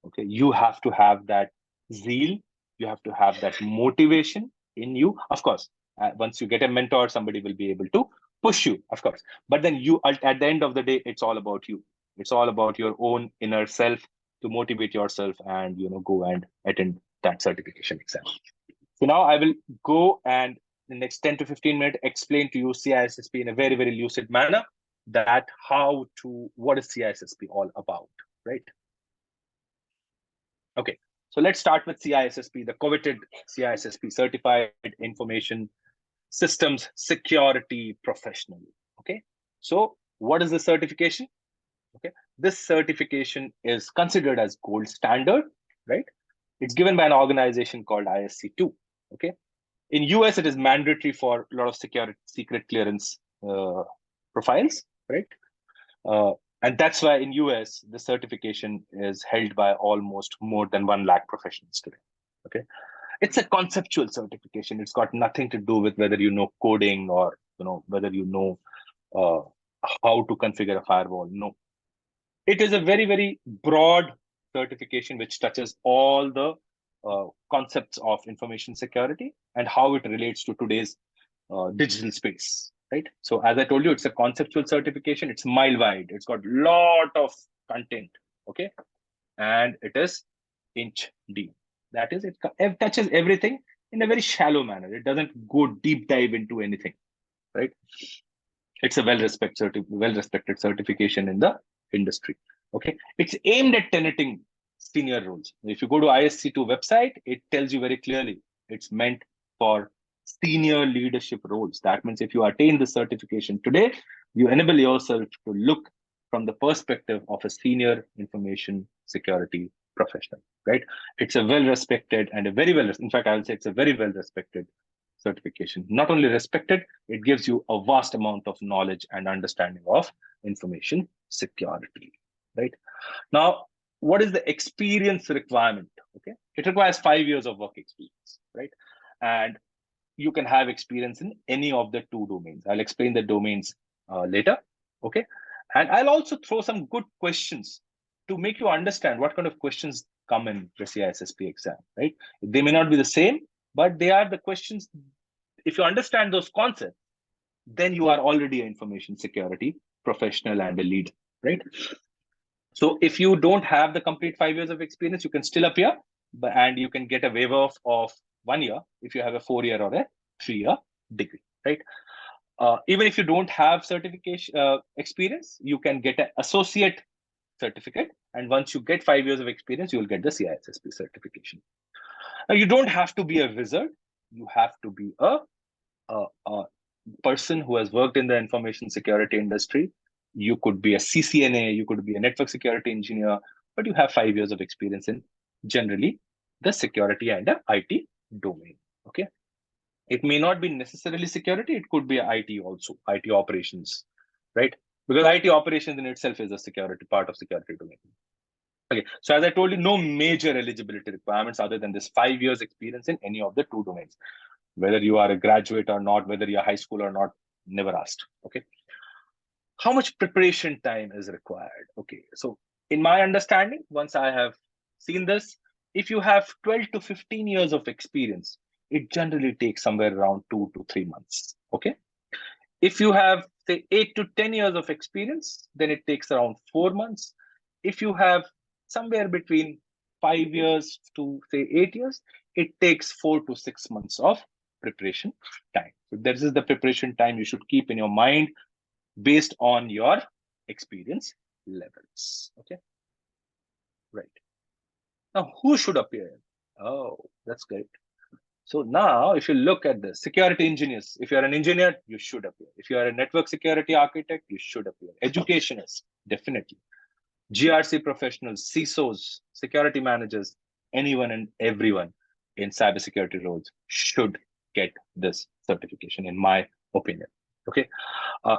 Okay, you have to have that zeal, you have to have that motivation in you. Of course, once you get a mentor, somebody will be able to push you, of course, but then you, at the end of the day, it's all about you. It's all about your own inner self to motivate yourself and go and attend that certification exam. So now I will go and in the next 10 to 15 minutes explain to you CISSP in a very, very lucid manner, that what is CISSP all about, right? Okay, so let's start with CISSP, the coveted CISSP, Certified Information Systems Security Professional. Okay, so what is the certification? Okay, this certification is considered as gold standard, right? It's given by an organization called ISC2. Okay, in US, it is mandatory for a lot of secret clearance profiles, right? And that's why in US, the certification is held by almost more than 1 lakh professionals today. Okay. It's a conceptual certification. It's got nothing to do with whether you know coding or whether you know uh, how to configure a firewall. No, it is a very, very broad certification which touches all the concepts of information security and how it relates to today's digital space, right? So as I told you, it's a conceptual certification. It's mile wide. It's got lot of content, okay? And it is inch deep. That is, it touches everything in a very shallow manner. It doesn't go deep dive into anything, right? It's a well-respected certification in the industry. Okay, it's aimed at tenanting senior roles. If you go to ISC2 website, it tells you very clearly it's meant for senior leadership roles. That means if you attain the certification today, you enable yourself to look from the perspective of a senior information security professional, right? It's a well-respected and a very well, in fact, I will say it's a very well-respected certification. Not only respected, it gives you a vast amount of knowledge and understanding of information security, right? Now, what is the experience requirement? Okay, it requires 5 years of work experience, right? And you can have experience in any of the 2 domains. I'll explain the domains later, okay? And I'll also throw some good questions to make you understand what kind of questions come in the CISSP exam, right? They may not be the same, but they are the questions. If you understand those concepts, then you are already an information security professional and a lead, right? So if you don't have the complete 5 years of experience, you can still appear, and you can get a waiver of 1 year if you have a 4-year or a 3-year degree, right? Even if you don't have certification experience, you can get an associate certificate, and once you get 5 years of experience, you will get the CISSP certification. Now, you don't have to be a wizard. You have to be a person who has worked in the information security industry. You could be a CCNA, you could be a network security engineer, but you have 5 years of experience in generally the security and the IT domain. Okay. It may not be necessarily security, it could be IT also, IT operations, right? Because IT operations in itself is a security part of security domain. Okay, so as I told you, no major eligibility requirements other than this 5 years experience in any of the 2 domains. Whether you are a graduate or not, whether you're high school or not, never asked. Okay. How much preparation time is required? Okay. So in my understanding, once I have seen this, if you have 12 to 15 years of experience, it generally takes somewhere around 2 to 3 months. Okay. If you have say 8 to 10 years of experience, then it takes around 4 months. If you have somewhere between 5 years to say 8 years, it takes 4 to 6 months of preparation time. So this is the preparation time you should keep in your mind based on your experience levels. Okay, right. Now, who should appear? Oh, that's great. So now, if you look at the security engineers, if you're an engineer, you should appear. If you are a network security architect, you should appear. Educationists, definitely. GRC professionals, CISOs, security managers, anyone and everyone in cybersecurity roles should get this certification, in my opinion. Okay,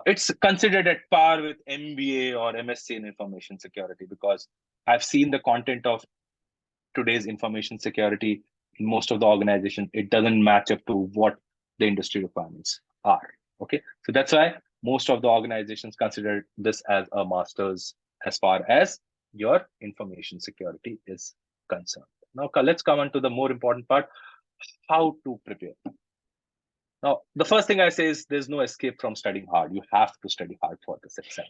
it's considered at par with MBA or MSc in information security, because I've seen the content of today's information security in most of the organizations. It doesn't match up to what the industry requirements are. Okay, so that's why most of the organizations consider this as a master's as far as your information security is concerned. Now, let's come on to the more important part: how to prepare. Now, the first thing I say is there's no escape from studying hard. You have to study hard for this exam,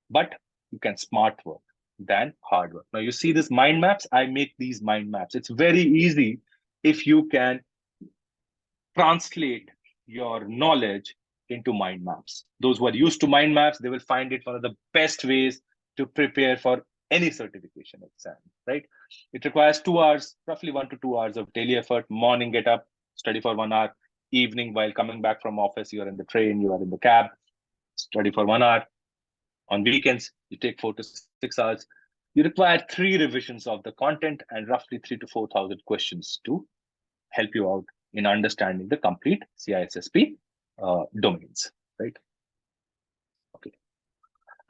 but you can smart work than hard work. Now, you see these mind maps. I make these mind maps. It's very easy if you can translate your knowledge into mind maps. Those who are used to mind maps, they will find it one of the best ways to prepare for any certification exam, right? It requires 2 hours, roughly 1 to 2 hours of daily effort. Morning, get up, study for 1 hour. Evening, while coming back from office, you are in the train, you are in the cab, study for 1 hour. On weekends, you take 4 to 6 hours. You require 3 revisions of the content and roughly 3 to 4,000 questions to help you out in understanding the complete CISSP domains, right?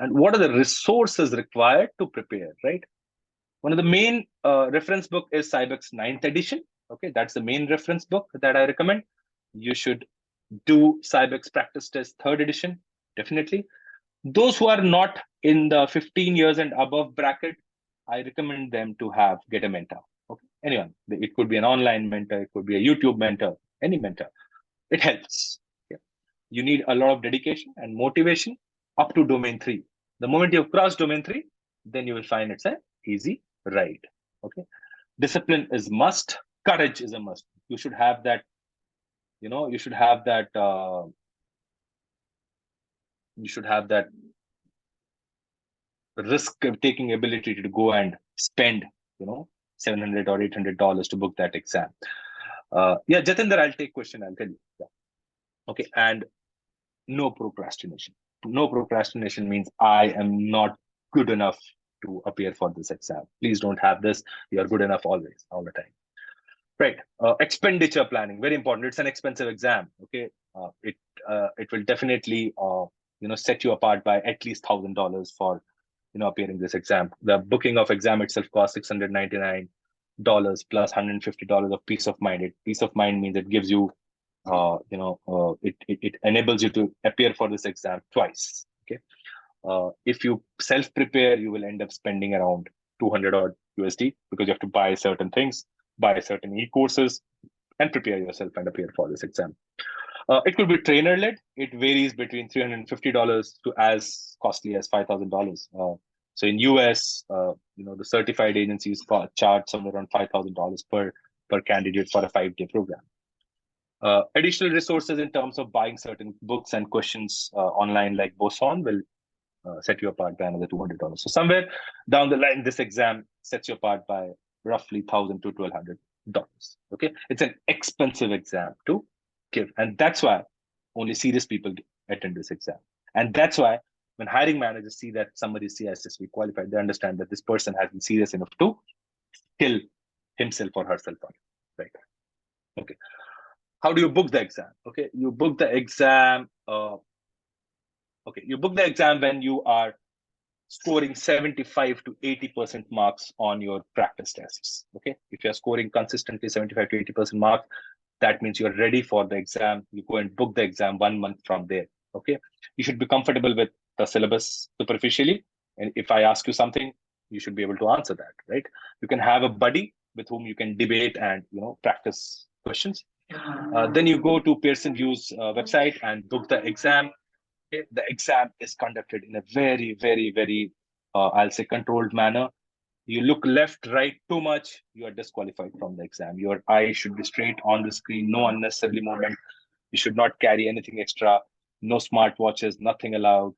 and what are the resources required to prepare, right? One of the main reference book is Cybex 9th edition. Okay, that's the main reference book that I recommend. You should do Cybex practice test 3rd edition, definitely. Those who are not in the 15 years and above bracket, I recommend them to get a mentor. Okay, anyone. It could be an online mentor, it could be a YouTube mentor, any mentor. It helps. Okay? You need a lot of dedication and motivation up to domain 3. The moment you've crossed domain 3, then you will find it's an easy ride. Okay, discipline is must. Courage is a must. You should have that. You should have that. You should have that risk-taking ability to go and spend, $700 or $800 to book that exam. Yeah, Jatinder, I'll take question. I'll tell you. Yeah. Okay, and no procrastination. No procrastination means I am not good enough to appear for this exam. Please don't have this. You are good enough always, all the time. Right. Expenditure planning, very important. It's an expensive exam. Okay. It will definitely set you apart by at least $1,000 for appearing this exam. The booking of exam itself costs $699 plus $150 of peace of mind. Peace of mind means it gives you it enables you to appear for this exam twice. Okay. If you self-prepare, you will end up spending around 200 odd USD because you have to buy certain things, buy certain e-courses, and prepare yourself and appear for this exam. It could be trainer-led. It varies between $350 to as costly as $5,000. So in US, the certified agencies charge somewhere around $5,000 per candidate for a 5-day program. Additional resources in terms of buying certain books and questions online like Boson will set you apart by another $200. So somewhere down the line, this exam sets you apart by roughly $1,000 to $1,200. Okay, it's an expensive exam to give, and that's why only serious people attend this exam. And that's why when hiring managers see that somebody is CISSP qualified, they understand that this person has been serious enough to kill himself or herself on it. Right? Okay. How do you book the exam? Okay, you book the exam. You book the exam when you are scoring 75 to 80% marks on your practice tests. Okay, if you're scoring consistently 75 to 80% marks, that means you're ready for the exam. You go and book the exam 1 month from there. Okay, you should be comfortable with the syllabus superficially, and if I ask you something, you should be able to answer that. Right? You can have a buddy with whom you can debate and practice questions. Then you go to Pearson VUE's website and book the exam. Okay? The exam is conducted in a very, very, very, I'll say, controlled manner. You look left, right too much, you are disqualified from the exam. Your eye should be straight on the screen, no unnecessary movement. You should not carry anything extra. No smartwatches, nothing allowed.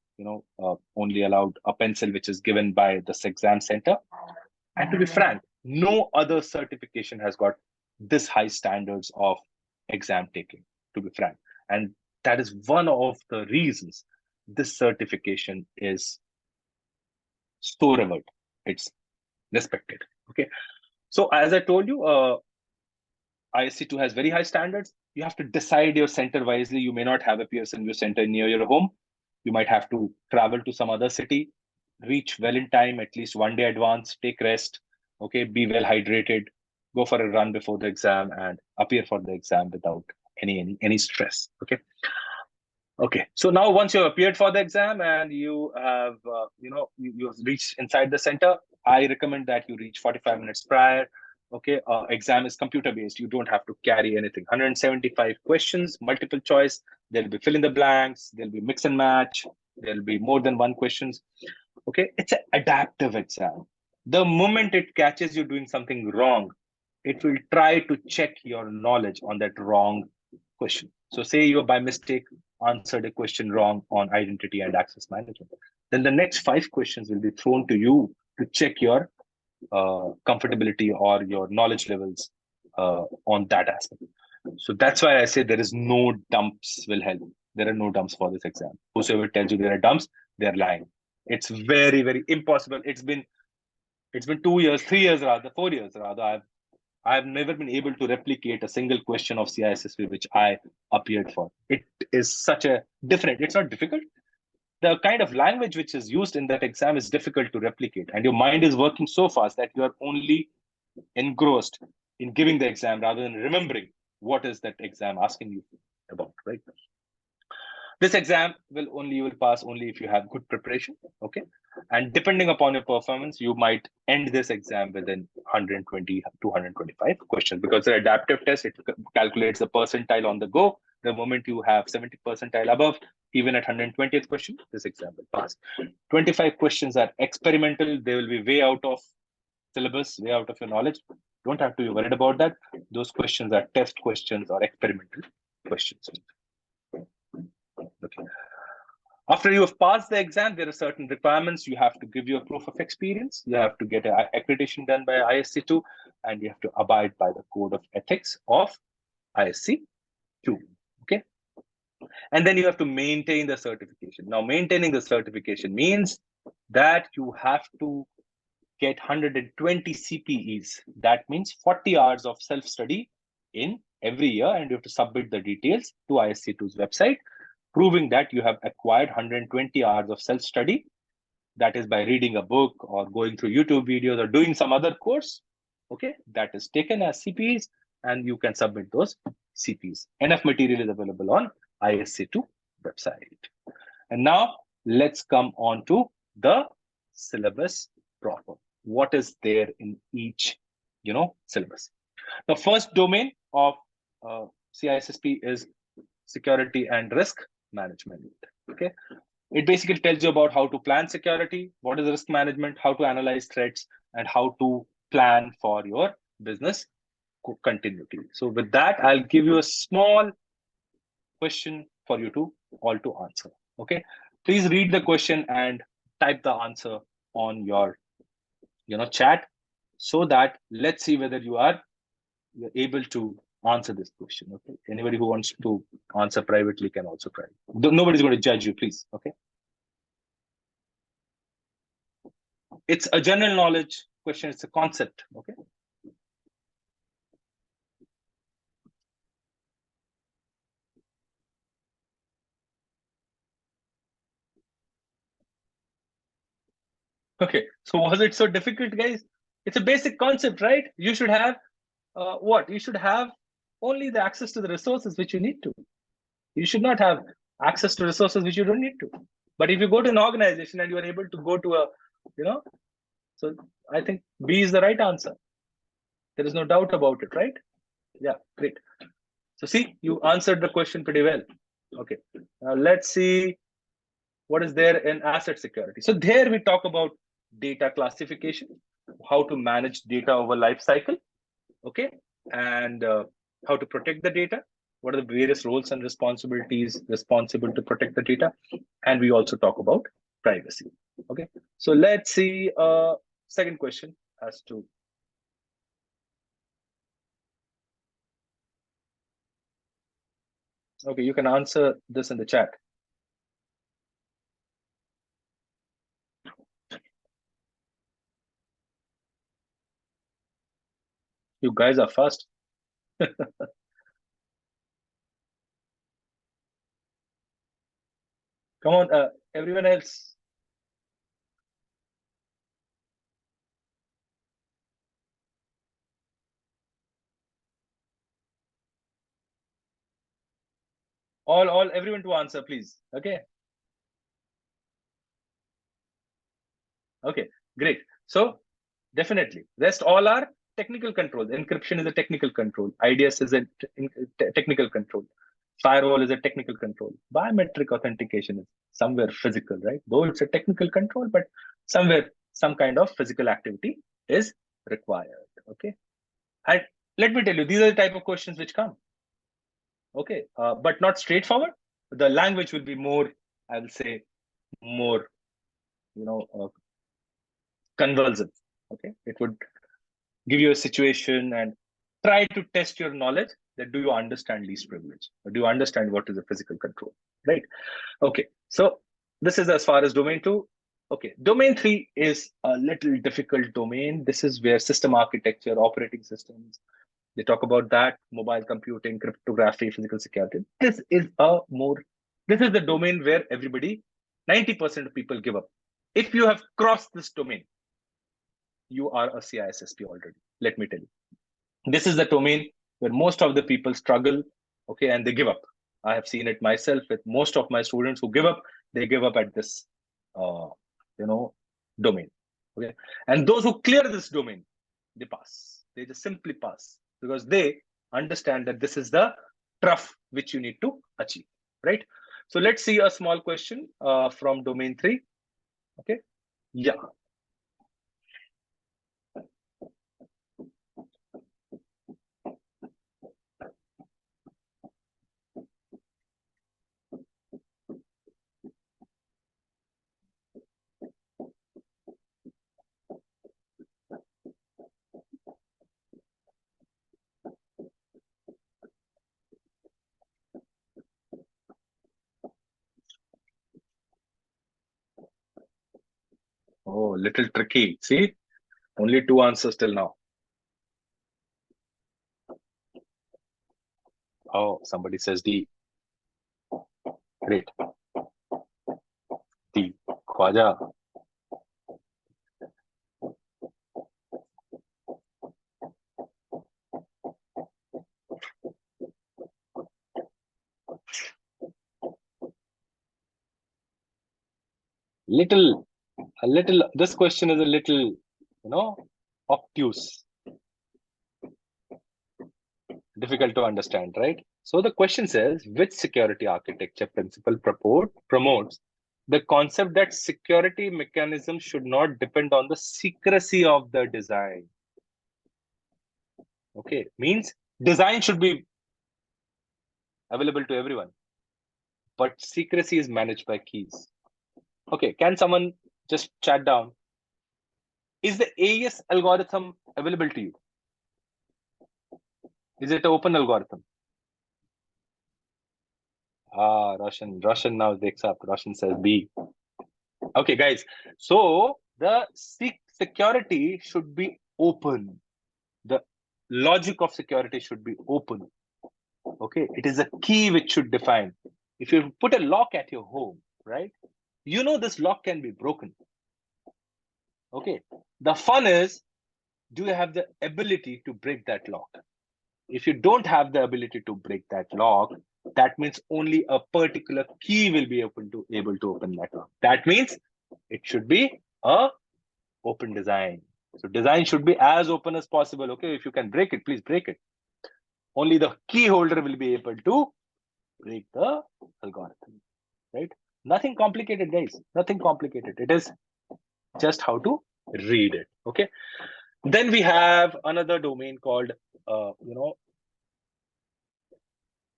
Only allowed a pencil, which is given by this exam center. And to be frank, no other certification has got this high standards of exam taking, to be frank. And that is one of the reasons this certification is so revered. It's respected. Okay. So as I told you, ISC2 has very high standards. You have to decide your center wisely. You may not have a Pearson VUE center near your home. You might have to travel to some other city, reach well in time, at least 1 day advance, take rest. Okay. Be well hydrated, go for a run before the exam and appear for the exam without any stress. Okay. Okay, so now once you appeared for the exam and you have, you've reached inside the center, I recommend that you reach 45 minutes prior. Okay, exam is computer based. You don't have to carry anything. 175 questions, multiple choice. There'll be fill in the blanks. There'll be mix and match. There'll be more than one questions. Okay, it's an adaptive exam. The moment it catches you doing something wrong, it will try to check your knowledge on that wrong question. So say you by mistake answered a question wrong on identity and access management, then the next 5 questions will be thrown to you to check your comfortability or your knowledge levels on that aspect. So that's why I say there is no dumps will help. There are no dumps for this exam. Whosoever tells you there are dumps, they're lying. It's very, very impossible. It's been 2 years, 3 years rather, 4 years rather. I've never been able to replicate a single question of CISSP which I appeared for. It is such a different, it's not difficult. the kind of language which is used in that exam is difficult to replicate, and your mind is working so fast that you are only engrossed in giving the exam rather than remembering what is that exam asking you about, right? This exam you will pass only if you have good preparation, okay? And depending upon your performance, you might end this exam within 120 to 125 questions, because the adaptive test, it calculates the percentile on the go. The moment you have 70 percentile above, even at 120th question, this exam will pass. 25 questions are experimental. They will be way out of syllabus, way out of your knowledge. Don't have to be worried about that. Those questions are test questions or experimental questions. Okay. After you have passed the exam, there are certain requirements. You have to give your proof of experience. You have to get an accreditation done by ISC2, and you have to abide by the code of ethics of ISC2. Okay. And then you have to maintain the certification. Now, maintaining the certification means that you have to get 120 CPEs. That means 40 hours of self-study in every year, and you have to submit the details to ISC2's website, proving that you have acquired 120 hours of self-study. That is by reading a book or going through YouTube videos or doing some other course. Okay, that is taken as CPEs, and you can submit those CPEs. Enough material is available on ISC2 website. And now let's come on to the syllabus proper. What is there in each, syllabus? The first domain of CISSP is security and risk management. Okay, it basically tells you about how to plan security, what is risk management, how to analyze threats, and how to plan for your business continuity. So with that, I'll give you a small question for you to all to answer. Okay, please read the question and type the answer on your chat, so that let's see whether you're able to answer this question. Okay, anybody who wants to answer privately can also try. Nobody's going to judge you, please. Okay, it's a general knowledge question. It's a concept. Okay. Okay, so was it so difficult, guys? It's a basic concept, right? You should have what? You should have only the access to the resources which you need to. You should not have access to resources which you don't need to. But if you go to an organization and you are able to go to a, so I think B is the right answer. There is no doubt about it, right? Yeah, great. So see, you answered the question pretty well. Okay, now let's see what is there in asset security. So there we talk about data classification, how to manage data over life cycle, okay, and how to protect the data. What are the various roles and responsibilities responsible to protect the data? And we also talk about privacy. Okay, so let's see second question as to. Okay, you can answer this in the chat. You guys are fast. Come on, everyone else. Everyone to answer, please. Okay. Okay, great. So definitely, rest all are technical controls. Encryption is a technical control. IDS is a technical control. Firewall is a technical control. Biometric authentication is somewhere physical, right? Though it's a technical control, but somewhere some kind of physical activity is required. Okay. And let me tell you, these are the type of questions which come. Okay, but not straightforward. The language will be more, I will say, more, convulsive. Okay, it would give you a situation and try to test your knowledge that do you understand least privilege, or do you understand what is a physical control, right? Okay, so this is as far as domain 2. Okay, domain 3 is a little difficult domain. This is where system architecture, operating systems, they talk about that, mobile computing, cryptography, physical security. This is the domain where everybody 90% of people give up. If you have crossed this domain, you are a CISSP already. Let me tell you. This is the domain where most of the people struggle, okay, and they give up. I have seen it myself with most of my students who give up. They give up at this, domain. Okay, and those who clear this domain, they pass. They just simply pass because they understand that this is the trough which you need to achieve, right? So let's see a small question from domain 3. Okay, yeah. Oh, little tricky. See, only 2 answers till now. Oh, somebody says D. Great. D. Khwaja. This question is a little, obtuse. Difficult to understand, right? So the question says, which security architecture principle promotes the concept that security mechanism should not depend on the secrecy of the design? Okay, means design should be available to everyone, but secrecy is managed by keys. Okay, can someone just chat down? Is the AES algorithm available to you? Is it an open algorithm? Roshan now wakes up. Roshan says B. Okay, guys. So the security should be open. The logic of security should be open. Okay, it is a key which should define. If you put a lock at your home, right? You know this lock can be broken. Okay. The fun is, do you have the ability to break that lock? If you don't have the ability to break that lock, that means only a particular key will be able to open that lock. That means it should be a open design. So design should be as open as possible. Okay, if you can break it, please break it. Only the key holder will be able to break the algorithm, right? Nothing complicated, guys. Nothing complicated. It is just how to read it. Okay. Then we have another domain called,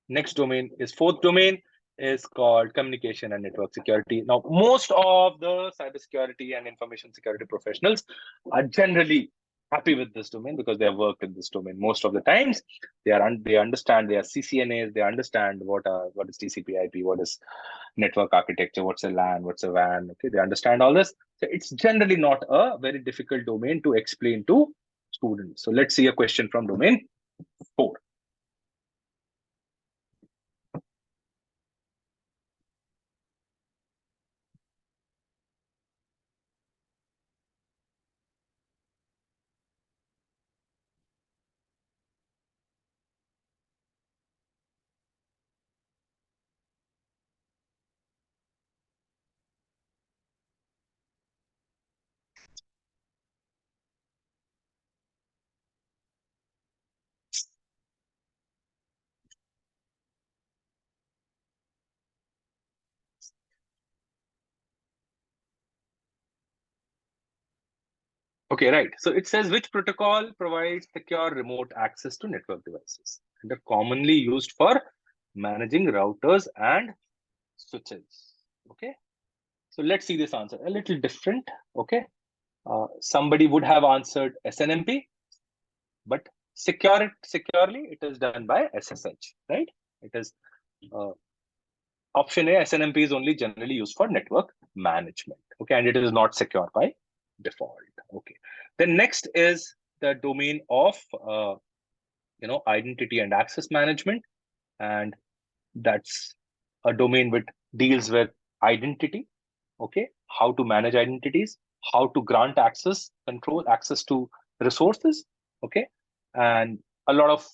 next domain is fourth domain is called communication and network security. Now, most of the cybersecurity and information security professionals are generally happy with this domain because they have worked in this domain most of the times. They understand, they are CCNAs, they understand what is TCP/IP, what is network architecture, what's a LAN, what's a WAN. Okay, they understand all this. So it's generally not a very difficult domain to explain to students. So let's see a question from domain 4. Okay, right. So it says which protocol provides secure remote access to network devices and are commonly used for managing routers and switches. Okay. So let's see this answer. A little different. Okay. Somebody would have answered SNMP, but securely it is done by SSH, right? It is option A. SNMP is only generally used for network management. Okay, and it is not secure by default. Okay. Then next is the domain of identity and access management, and that's a domain which deals with identity. okay, how to manage identities, how to grant access, control access to resources, okay, and a lot of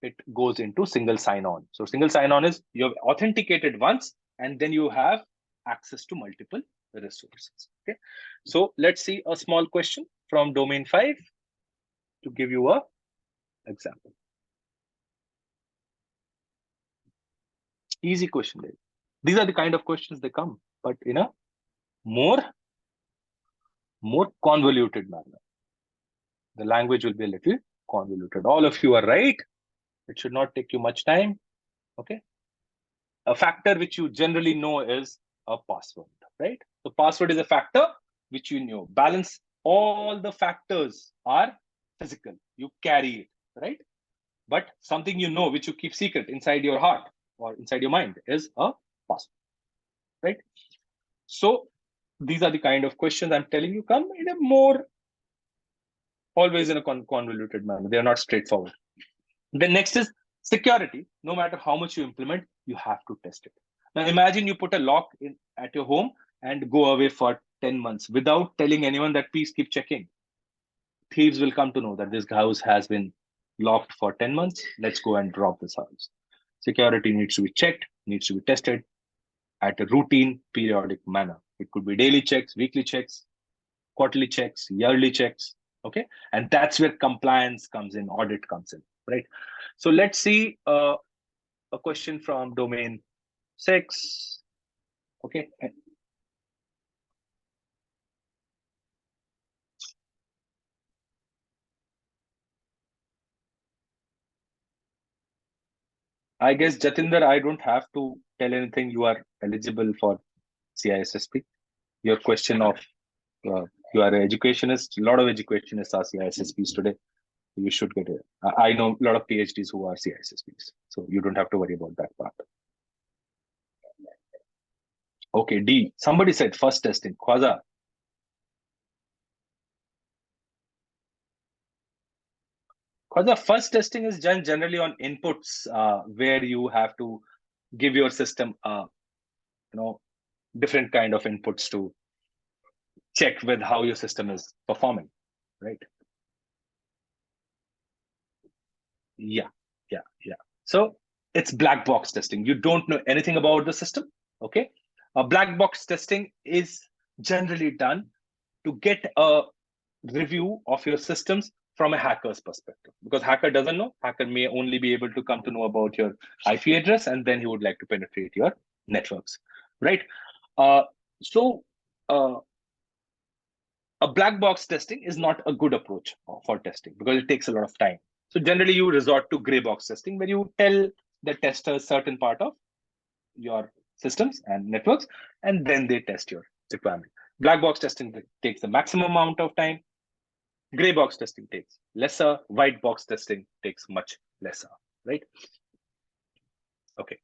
it goes into single sign-on. So single sign-on is you have authenticated once, and then you have access to multiple resources. Okay, so let's see a small question from domain 5 to give you a example. Easy question. These are the kind of questions they come, but in a more convoluted manner. The language will be a little convoluted. All of you are right. It should not take you much time. Okay. A factor which you generally know is a password, right? So password is a factor which you know. Balance, all the factors are physical. You carry it, right? But something you know, which you keep secret inside your heart or inside your mind, is a password, right? So these are the kind of questions I'm telling you come in a more, always in a convoluted manner. They are not straightforward. Then next is security. No matter how much you implement, you have to test it. Now imagine you put a lock in at your home and go away for 10 months without telling anyone that please keep checking. Thieves will come to know that this house has been locked for 10 months. Let's go and rob this house. Security needs to be checked, needs to be tested at a routine, periodic manner. It could be daily checks, weekly checks, quarterly checks, yearly checks. Okay. And that's where compliance comes in, audit comes in, right? So let's see a question from domain 6. Okay. I guess, Jatinder, I don't have to tell anything. You are eligible for CISSP. Your question of you are an educationist. A lot of educationists are CISSPs today. You should get it. I know a lot of PhDs who are CISSPs, so you don't have to worry about that part. Okay, D. Somebody said first testing. Khwaza. Khwaza, first testing is done generally on inputs where you have to give your system, different kind of inputs to check with how your system is performing, right? Yeah, yeah. So it's black box testing. You don't know anything about the system, okay? A black box testing is generally done to get a review of your systems from a hacker's perspective, because hacker doesn't know. Hacker may only be able to come to know about your IP address, and then he would like to penetrate your networks, right? Uh, so uh, a black box testing is not a good approach for testing because it takes a lot of time. So generally you resort to gray box testing, where you tell the tester certain part of your systems and networks, and then they test your requirement. Black box testing takes the maximum amount of time. Gray box testing takes lesser. White box testing takes much lesser, right? Okay.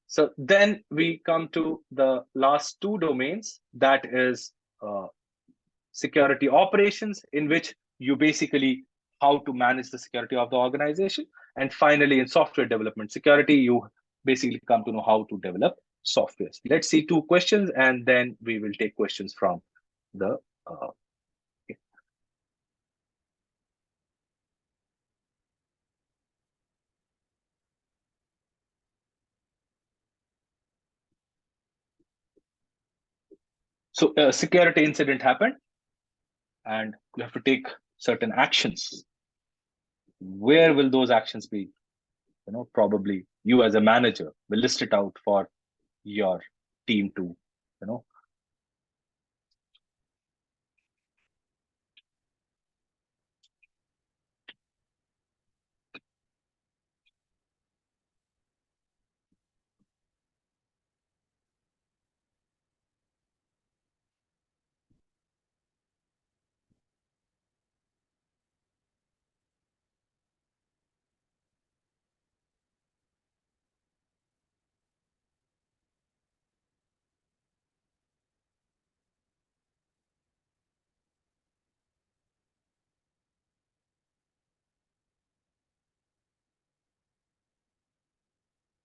So then we come to the last two domains, that is security operations, in which you basically how to manage the security of the organization. And finally, in software development security, you basically come to know how to develop software. Let's see two questions, and then we will take questions from the so a security incident happened, and you have to take certain actions. Where will those actions be? Probably you as a manager will list it out for your team to, you know.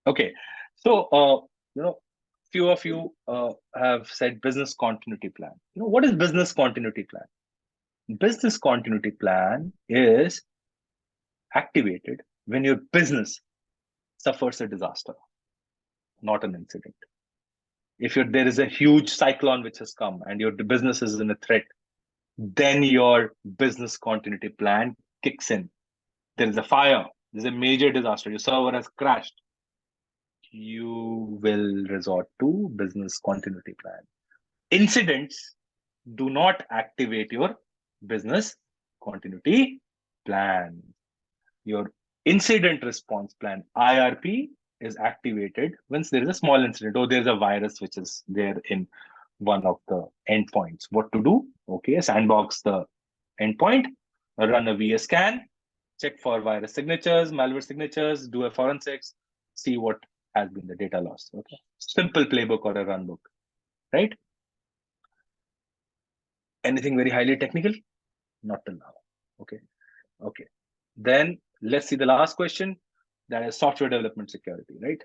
Okay, so you know, few of you have said business continuity plan. What is business continuity plan? Business continuity plan is activated when your business suffers a disaster, not an incident. If there is a huge cyclone which has come and your business is in a threat, then your business continuity plan kicks in. There is a fire, there's a major disaster, your server has crashed. You will resort to business continuity plan. Incidents do not activate your business continuity plan. Your incident response plan, IRP, is activated once there is a small incident. Oh, there's a virus which is there in one of the endpoints. What to do? Okay, sandbox the endpoint, run a VS scan, check for virus signatures, malware signatures, do a forensics, see what has been the data loss. Okay, simple playbook or a runbook, right? Anything very highly technical? Not till now. Okay. Then let's see the last question. That is software development security, right?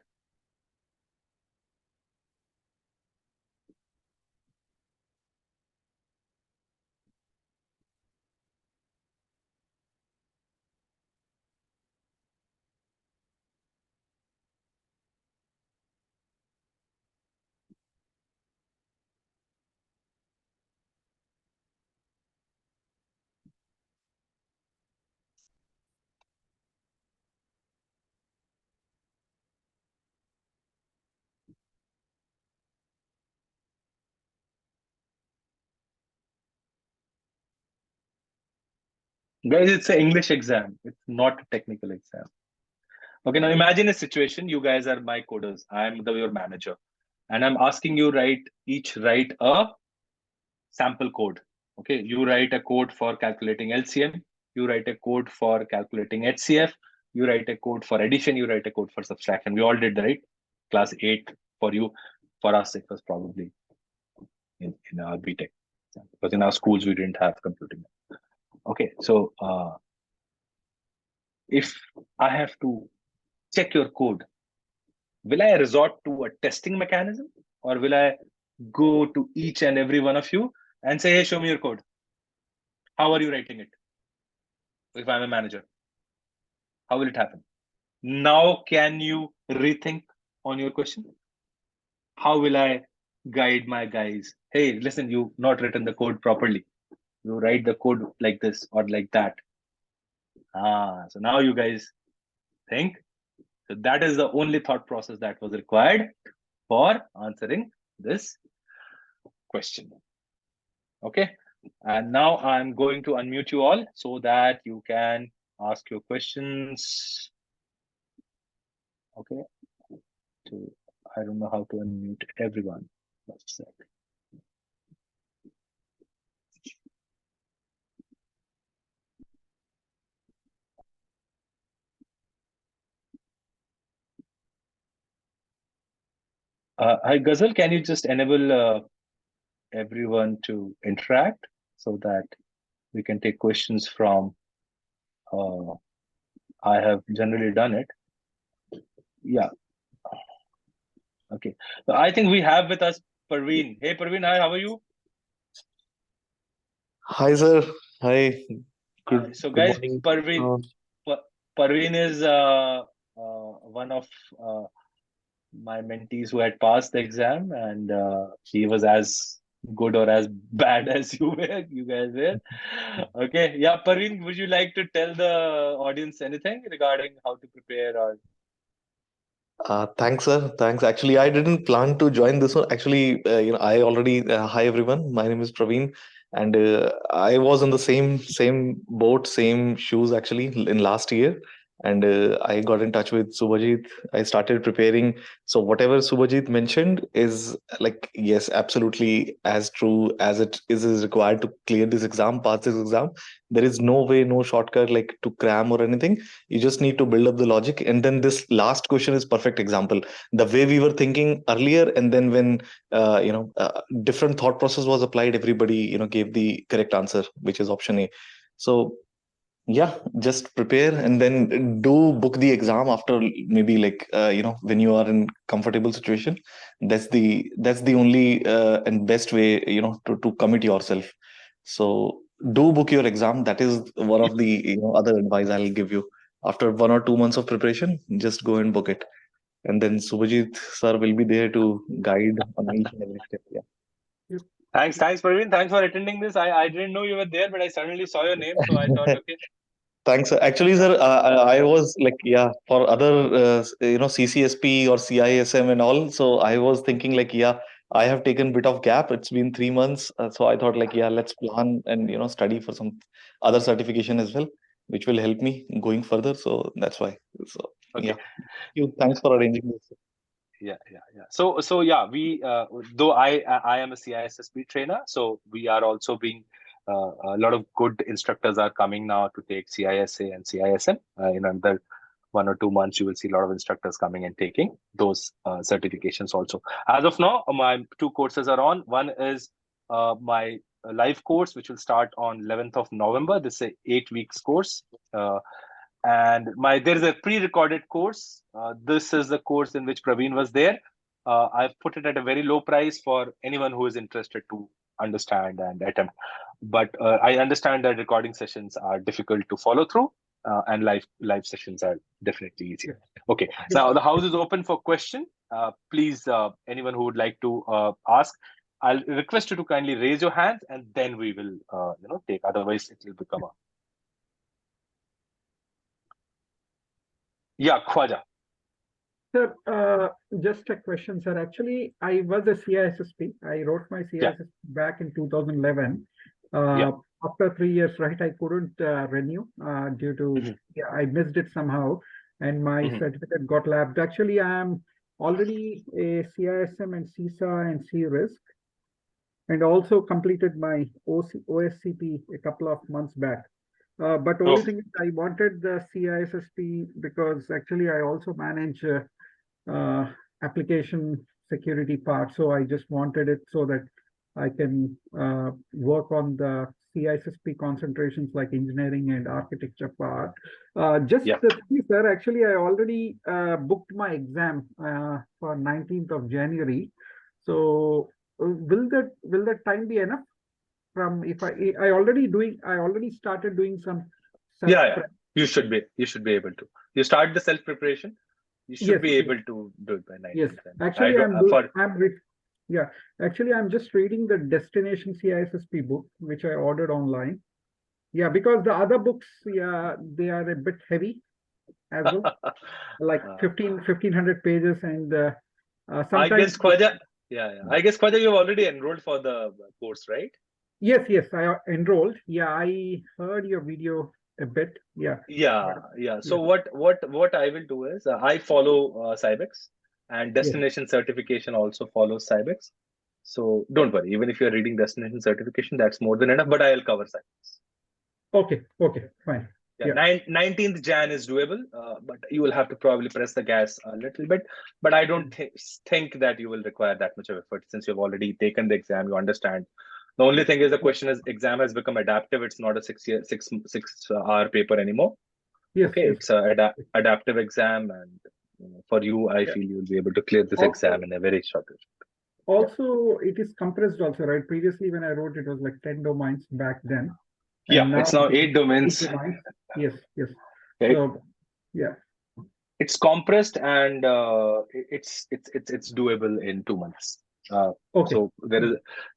Guys, it's an English exam. It's not a technical exam. Okay, now imagine a situation. You guys are my coders. I'm your manager. And I'm asking you each write a sample code. Okay, you write a code for calculating LCM. You write a code for calculating HCF. You write a code for addition. You write a code for subtraction. We all did, right? Class 8 for you. For us, it was probably in our BTech. Because in our schools, we didn't have computing. Okay, so if I have to check your code, will I resort to a testing mechanism, or will I go to each and every one of you and say, hey, show me your code? How are you writing it? If I'm a manager, how will it happen? Now, can you rethink on your question? How will I guide my guys? Hey, listen, you've not written the code properly. You write the code like this or like that. So now you guys think. So that is the only thought process that was required for answering this question. Okay. And now I'm going to unmute you all so that you can ask your questions. Okay. So I don't know how to unmute everyone. Let's check. Hi, Ghazal, can you just enable everyone to interact so that we can take questions from, I have generally done it. Yeah. Okay. So I think we have with us Parveen. Hey, Parveen, hi, how are you? Hi, sir. Hi. Good. So, Good guys, morning. Parveen is one of my mentees who had passed the exam, and he was as good or as bad as you guys were. Okay. Yeah, Parveen, would you like to tell the audience anything regarding how to prepare or? Thanks, sir. Thanks. Actually, I didn't plan to join this one. Actually, I already. Hi, everyone. My name is Praveen, and I was in the same boat, same shoes. Actually, in last year, and I got in touch with Subhajeet. I started preparing. So whatever Subhajeet mentioned is like yes, absolutely as true as it is required to clear this exam, pass this exam. There is no way, no shortcut like to cram or anything. You just need to build up the logic, and then this last question is perfect example. The way we were thinking earlier, and then when different thought process was applied, everybody gave the correct answer, which is option A. So Yeah, just prepare and then do book the exam after maybe like when you are in comfortable situation. That's the only and best way to commit yourself. So do book your exam. That is one of the other advice I'll give you. After 1 or 2 months of preparation, just go and book it, and then Subhajit sir will be there to guide on each and every step. Yeah. Thanks, Praveen. Thanks for attending this. I didn't know you were there, but I suddenly saw your name, so I thought, okay. Thanks. Actually, sir, I was like, yeah, for other, CCSP or CISM and all. So I was thinking like, yeah, I have taken bit of gap. It's been 3 months. So I thought like, yeah, let's plan and, study for some other certification as well, which will help me going further. So that's why. So, Okay. yeah. Thank you. Thanks for arranging this. Yeah. So yeah, we though I am a CISSP trainer, so we are also being a lot of good instructors are coming now to take CISA and CISM. In another 1 or 2 months, you will see a lot of instructors coming and taking those certifications also. As of now, my 2 courses are on. One is my live course, which will start on 11th of November. This is a 8 weeks course. And there is a pre-recorded course. This is the course in which Praveen was there. I've put it at a very low price for anyone who is interested to understand and attempt. But I understand that recording sessions are difficult to follow through, and live sessions are definitely easier. Okay, so now the house is open for question. Please, anyone who would like to ask, I'll request you to kindly raise your hands, and then we will, take. Otherwise, it will become a Khwaja. Sir, just a question, sir. Actually, I was a CISSP. I wrote my CISSP back in 2011. After 3 years, right, I couldn't renew due to, I missed it somehow, and my certificate got lapsed. Actually, I am already a CISM and CISA and C-Risk, and also completed my OSCP a couple of months back. But only thing is I wanted the CISSP because actually I also manage application security part. So I just wanted it so that I can work on the CISSP concentrations like engineering and architecture part. The thing, sir, actually I already booked my exam for 19th of January. So will that time be enough? From if I already started doing some You should be able to. You start the self preparation. You should be able to do it by 19th. Yes, actually actually I'm just reading the Destination CISSP book which I ordered online. Yeah, because the other books, they are a bit heavy as well, like 1500 pages, and sometimes I guess Khwaja, I guess Khwaja, you've already enrolled for the course, right? Yes, I enrolled. Yeah, I heard your video a bit. Yeah. So what I will do is I follow Cybex, and Destination Certification also follows Cybex. So don't worry, even if you're reading Destination Certification, that's more than enough. But I'll cover Cybex. Okay, fine. 19th Jan is doable, but you will have to probably press the gas a little bit. But I don't think that you will require that much of effort since you've already taken the exam. You understand. The only thing is the question is exam has become adaptive. It's not a 6 hour paper anymore. It's a adaptive exam, and for you, I feel you'll be able to clear this exam in a very short time. Also, it is compressed also, right? Previously, when I wrote, it was like 10 domains back then. It's now 8 domains. Yes. Okay. So, it's compressed, and it's doable in 2 months. So there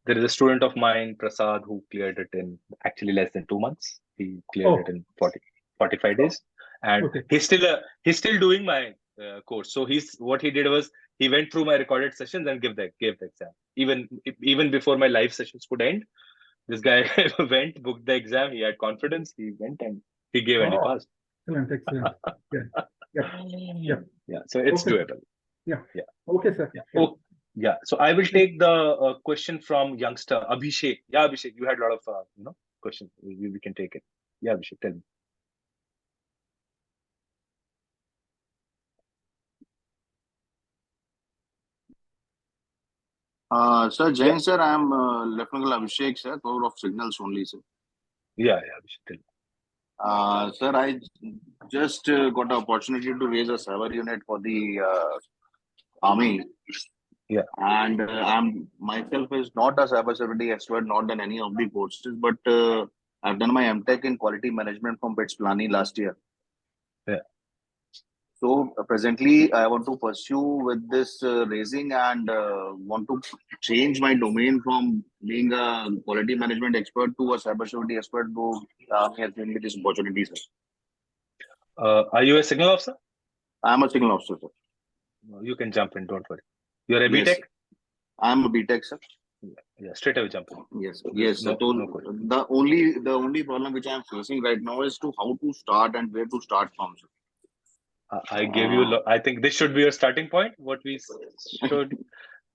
is a student of mine, Prasad, who cleared it in actually less than 2 months. He cleared it in 45 days, and he's still doing my course. So what he did was he went through my recorded sessions and gave the exam. Even before my live sessions could end, this guy went, booked the exam. He had confidence. He went and he gave and he passed. Excellent. So it's doable. Okay, sir. So I will take the question from youngster Abhishek. Abhishek, you had a lot of questions. We can take it. Abhishek, tell me. Sir, Jain sir, I am Lieutenant Abhishek sir, Power of Signals only sir. Abhishek, tell me. Sir, I just got the opportunity to raise a server unit for the army. Yeah. And I'm myself is not a cybersecurity expert, not done any of the courses, but I've done my MTech in quality management from BITS Plani last year. Yeah. So presently, I want to pursue with this raising and want to change my domain from being a quality management expert to a cybersecurity expert. So army has given me this opportunity, sir. Are you a signal officer? I'm a signal officer, sir. You can jump in, don't worry. You're a Yes, BTech? I'm a BTech, sir. Yeah, straight away jump in. Yes, There's yes. no So question. the only problem which I'm facing right now is to how to start and where to start from, sir. I gave you. I think this should be your starting point. What we should.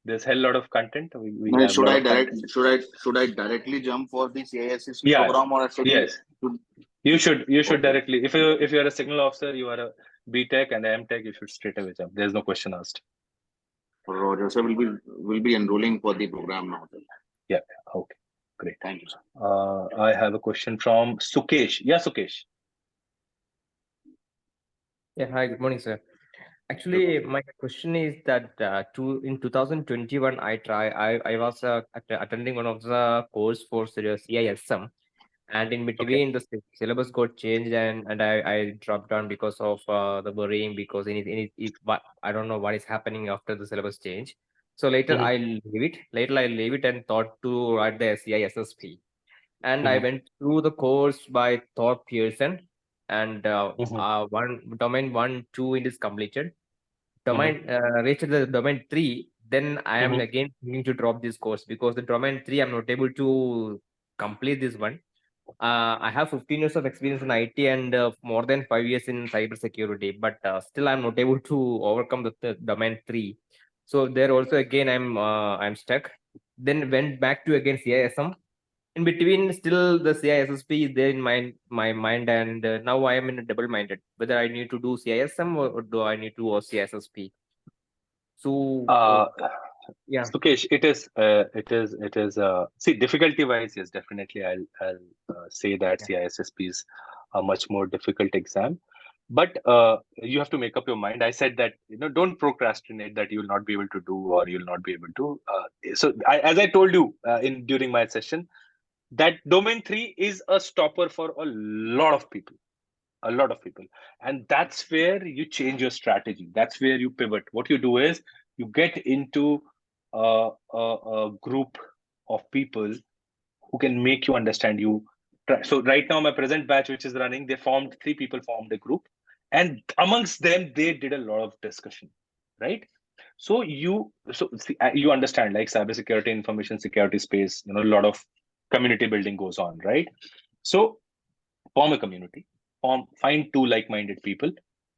There's hell lot of content. We No, have a lot of content. should I directly jump for the CISSP Yeah. program or should Yes. You should directly. If you are a signal officer, you are a BTech and a MTech, you should straight away jump. There's no question asked. Roger, sir, will be enrolling for the program now, sir. Yeah. Okay. Great. Thank you, sir. I have a question from Sukesh. Yeah, Sukesh. Yeah, hi, good morning, sir. Actually, my question is that in 2021, I was attending one of the course for the CISM, and in between the syllabus got changed, and I dropped down because of the worrying because I don't know what is happening after the syllabus change. So later I leave it and thought to write the CISSP, and I went through the course by Thor Pearson, and domain 1, 2 it is completed. Reached the domain 3, then I am again thinking to drop this course because the domain 3 I'm not able to complete this one. I have 15 years of experience in IT and more than 5 years in cybersecurity, but still I'm not able to overcome the domain 3. So there also again I'm stuck. Then went back to again CISM. In between, still the CISSP is there in my mind, and now I am in a double-minded whether I need to do CISM or do I need to do CISSP. So yeah, Sukesh, it is see, difficulty wise, yes, definitely I'll say that CISSP is a much more difficult exam, but you have to make up your mind. I said that, don't procrastinate that you will not be able to do or you'll not be able to. So as I told you during my session, that domain 3 is a stopper for a lot of people, and that's where you change your strategy. That's where you pivot. What you do is you get into a group of people who can make you understand you. So right now my present batch which is running, three people formed a group, and amongst them they did a lot of discussion, right? So you understand, like cybersecurity, information security space, a lot of community building goes on, right? So form a community, find two like-minded people,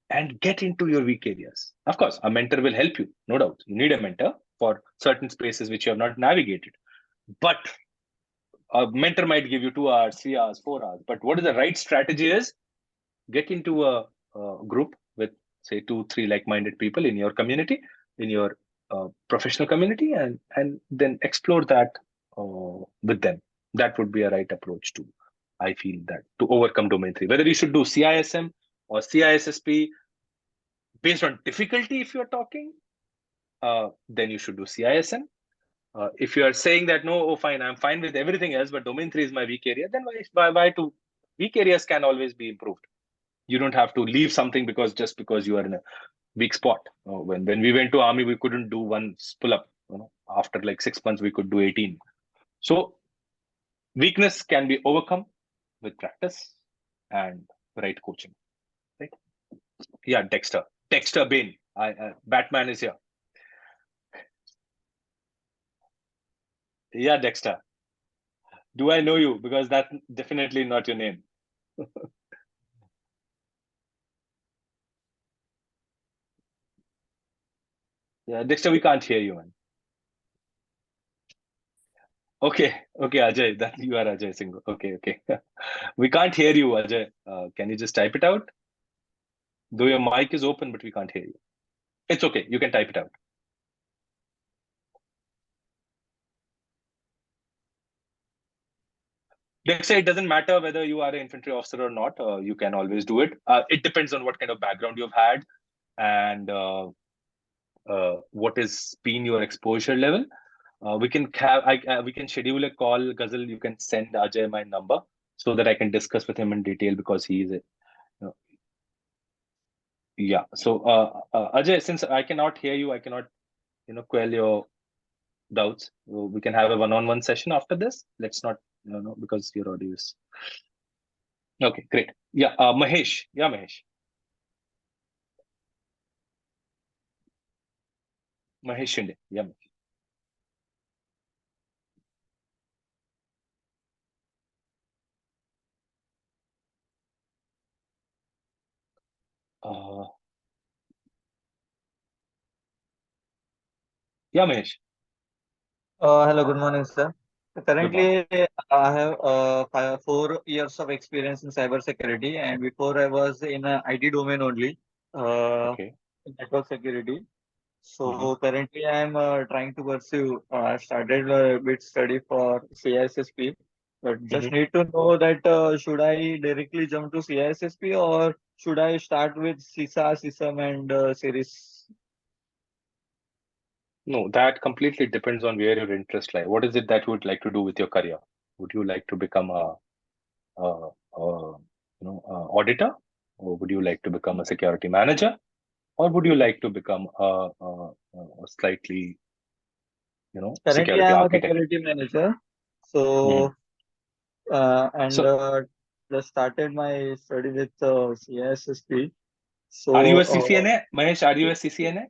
and get into your weak areas. Of course, a mentor will help you, no doubt. You need a mentor for certain spaces which you have not navigated. But a mentor might give you 2 hours, 3 hours, 4 hours. But what is the right strategy is get into a group with, say, 2, 3 like-minded people in your community, in your professional community, and then explore that with them. That would be a right approach to, I feel, that to overcome domain 3. Whether you should do CISM or CISSP, based on difficulty, if you're talking, then you should do CISM. If you are saying that, no, fine, I'm fine with everything else, but domain 3 is my weak area, then why to? Weak areas can always be improved. You don't have to leave something because you are in a weak spot. When we went to army, we couldn't do one pull up. After like 6 months, we could do 18. So weakness can be overcome with practice and right coaching. Right? Yeah, Dexter Bain. Batman is here. Yeah, Dexter. Do I know you? Because that's definitely not your name. Yeah, Dexter, we can't hear you, man. Okay, Ajay, that you are Ajay Singh. Okay. We can't hear you, Ajay. Can you just type it out? Though your mic is open, but we can't hear you. It's okay. You can type it out. They say it doesn't matter whether you are an infantry officer or not. You can always do it. It depends on what kind of background you've had and what has been your exposure level. We can schedule a call. Ghazal, you can send Ajay my number so that I can discuss with him in detail, because he is yeah. So Ajay, since I cannot hear you, I cannot quell your doubts. We can have a one-on-one session after this. Let's not because your audio is okay. Great. Yeah, Mahesh. Yeah, Mahesh. Mahesh Shinde. Yeah. Yeah, Mahesh. Hello, good morning, sir. Good morning. Currently, I have 4 years of experience in cybersecurity, and before I was in a IT domain only, Okay. network security. So Mhm. currently, I am trying to pursue. I started a bit study for CISSP, but just Mhm. need to know that should I directly jump to CISSP or should I start with CISA, CISM, and series? No, that completely depends on where your interest lies. What is it that you would like to do with your career? Would you like to become auditor, or would you like to become a security manager, or would you like to become a slightly Currently, I security am a architect? security manager. Mhm. So and So, just started my study with CISSP. are you a So CCNA, Mahesh? Are you a CCNA?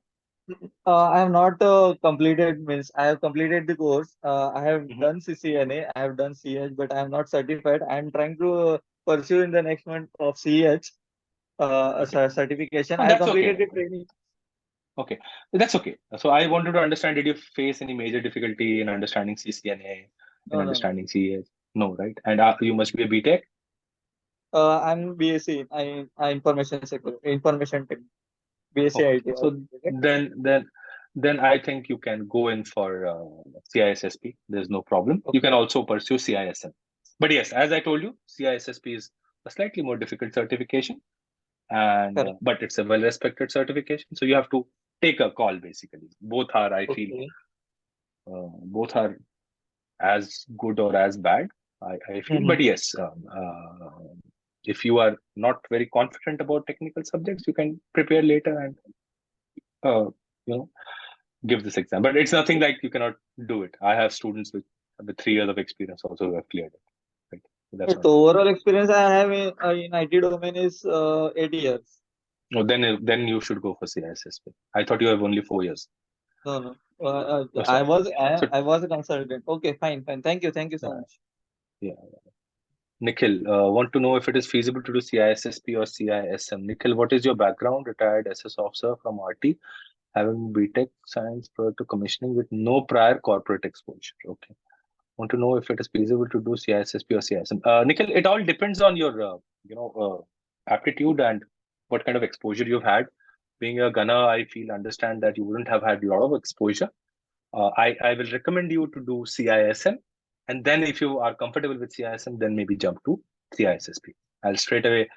I have not completed, means I have completed the course. I have Mhm. done CCNA, I have done CH, but I am not certified. I am trying to pursue in the next month of CH Okay. certification. No, I have that's completed okay. the training. Okay, that's okay. So I wanted to understand, did you face any major difficulty in understanding CCNA, in No, no, no. understanding CES? No, right? And you must be a BTech. I'm BSc, information security, information tech, BSc Okay, IT. so then I think you can go in for CISSP. There's no problem. You can Okay, also pursue CISM. But yes, as I told you, CISSP is a slightly more difficult certification, and correct. but it's a well-respected certification. So you have to take a call. Basically, both are, I feel, Okay. both are as good or as bad, I feel. Mm-hmm. But yes, if you are not very confident about technical subjects, you can prepare later and uh, you know give this exam. But it's nothing like you cannot do it. I have students with 3 years of experience also who have cleared it. Right? So that's not So a problem. overall experience I have in IT domain is 8 years. No, then you should go for CISSP. I thought you have only 4 years. No, no. Oh, sorry. So I was a consultant. Okay, fine, fine. Thank you so uh, much. yeah, Nikhil, want to know if it is feasible to do CISSP or CISM. Nikhil, what is your background? Retired SS officer from RT, having BTech science prior to commissioning with no prior corporate exposure. Okay. Want to know if it is feasible to do CISSP or CISM. Nikhil, it all depends on your aptitude and what kind of exposure you've had. Being a gunner, I feel understand that you wouldn't have had a lot of exposure. I will recommend you to do CISM, and then if you are comfortable with CISM, then maybe jump to CISSP. I'll straight away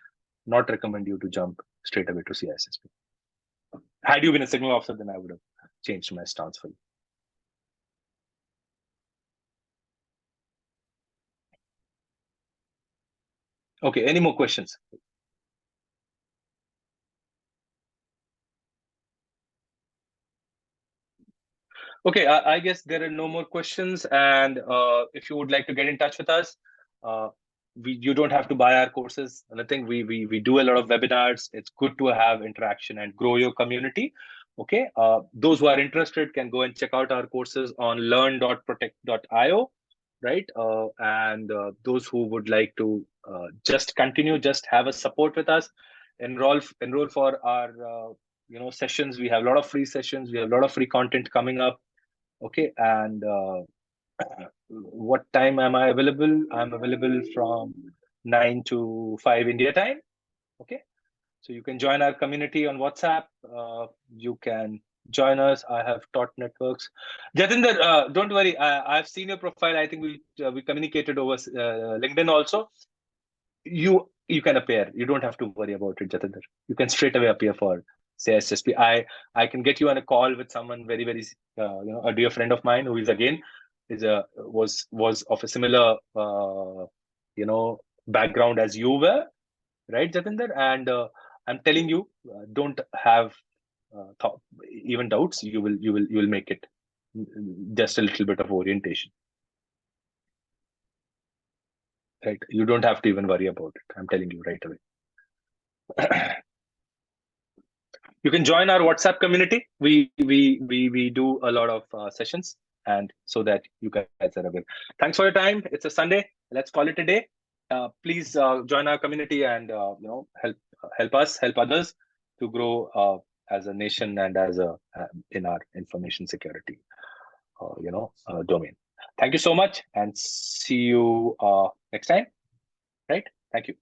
not recommend you to jump straight away to CISSP. Had you been a signal officer, then I would have changed my stance for you. Okay, any more questions? Okay, I guess there are no more questions. And if you would like to get in touch with us, uh, you don't have to buy our courses. And I think we do a lot of webinars. It's good to have interaction and grow your community. Okay, those who are interested can go and check out our courses on learn.protect.io, right? And those who would like to just continue, just have a support with us, enroll for our sessions. We have a lot of free sessions. We have a lot of free content coming up. Okay, and what time am I available? I'm available from 9 to 5 India time. Okay, so you can join our community on WhatsApp. You can join us. I have taught networks. Jatinder, don't worry. I've seen your profile. I think we communicated over LinkedIn also. You can appear. You don't have to worry about it, Jatinder. You can straight away appear for CISSP. I can get you on a call with someone very a dear friend of mine who is was of a similar background as you were, right, Jatinder? And I'm telling you, don't have even doubts. You will make it. Just a little bit of orientation. Right, you don't have to even worry about it. I'm telling you right away. You can join our WhatsApp community. We do a lot of sessions, and so that you guys are aware. Thanks for your time. It's a Sunday. Let's call it a day. Please join our community and help us, help others to grow as a nation and as in our information security domain. Thank you so much, and see you next time. Right? Thank you.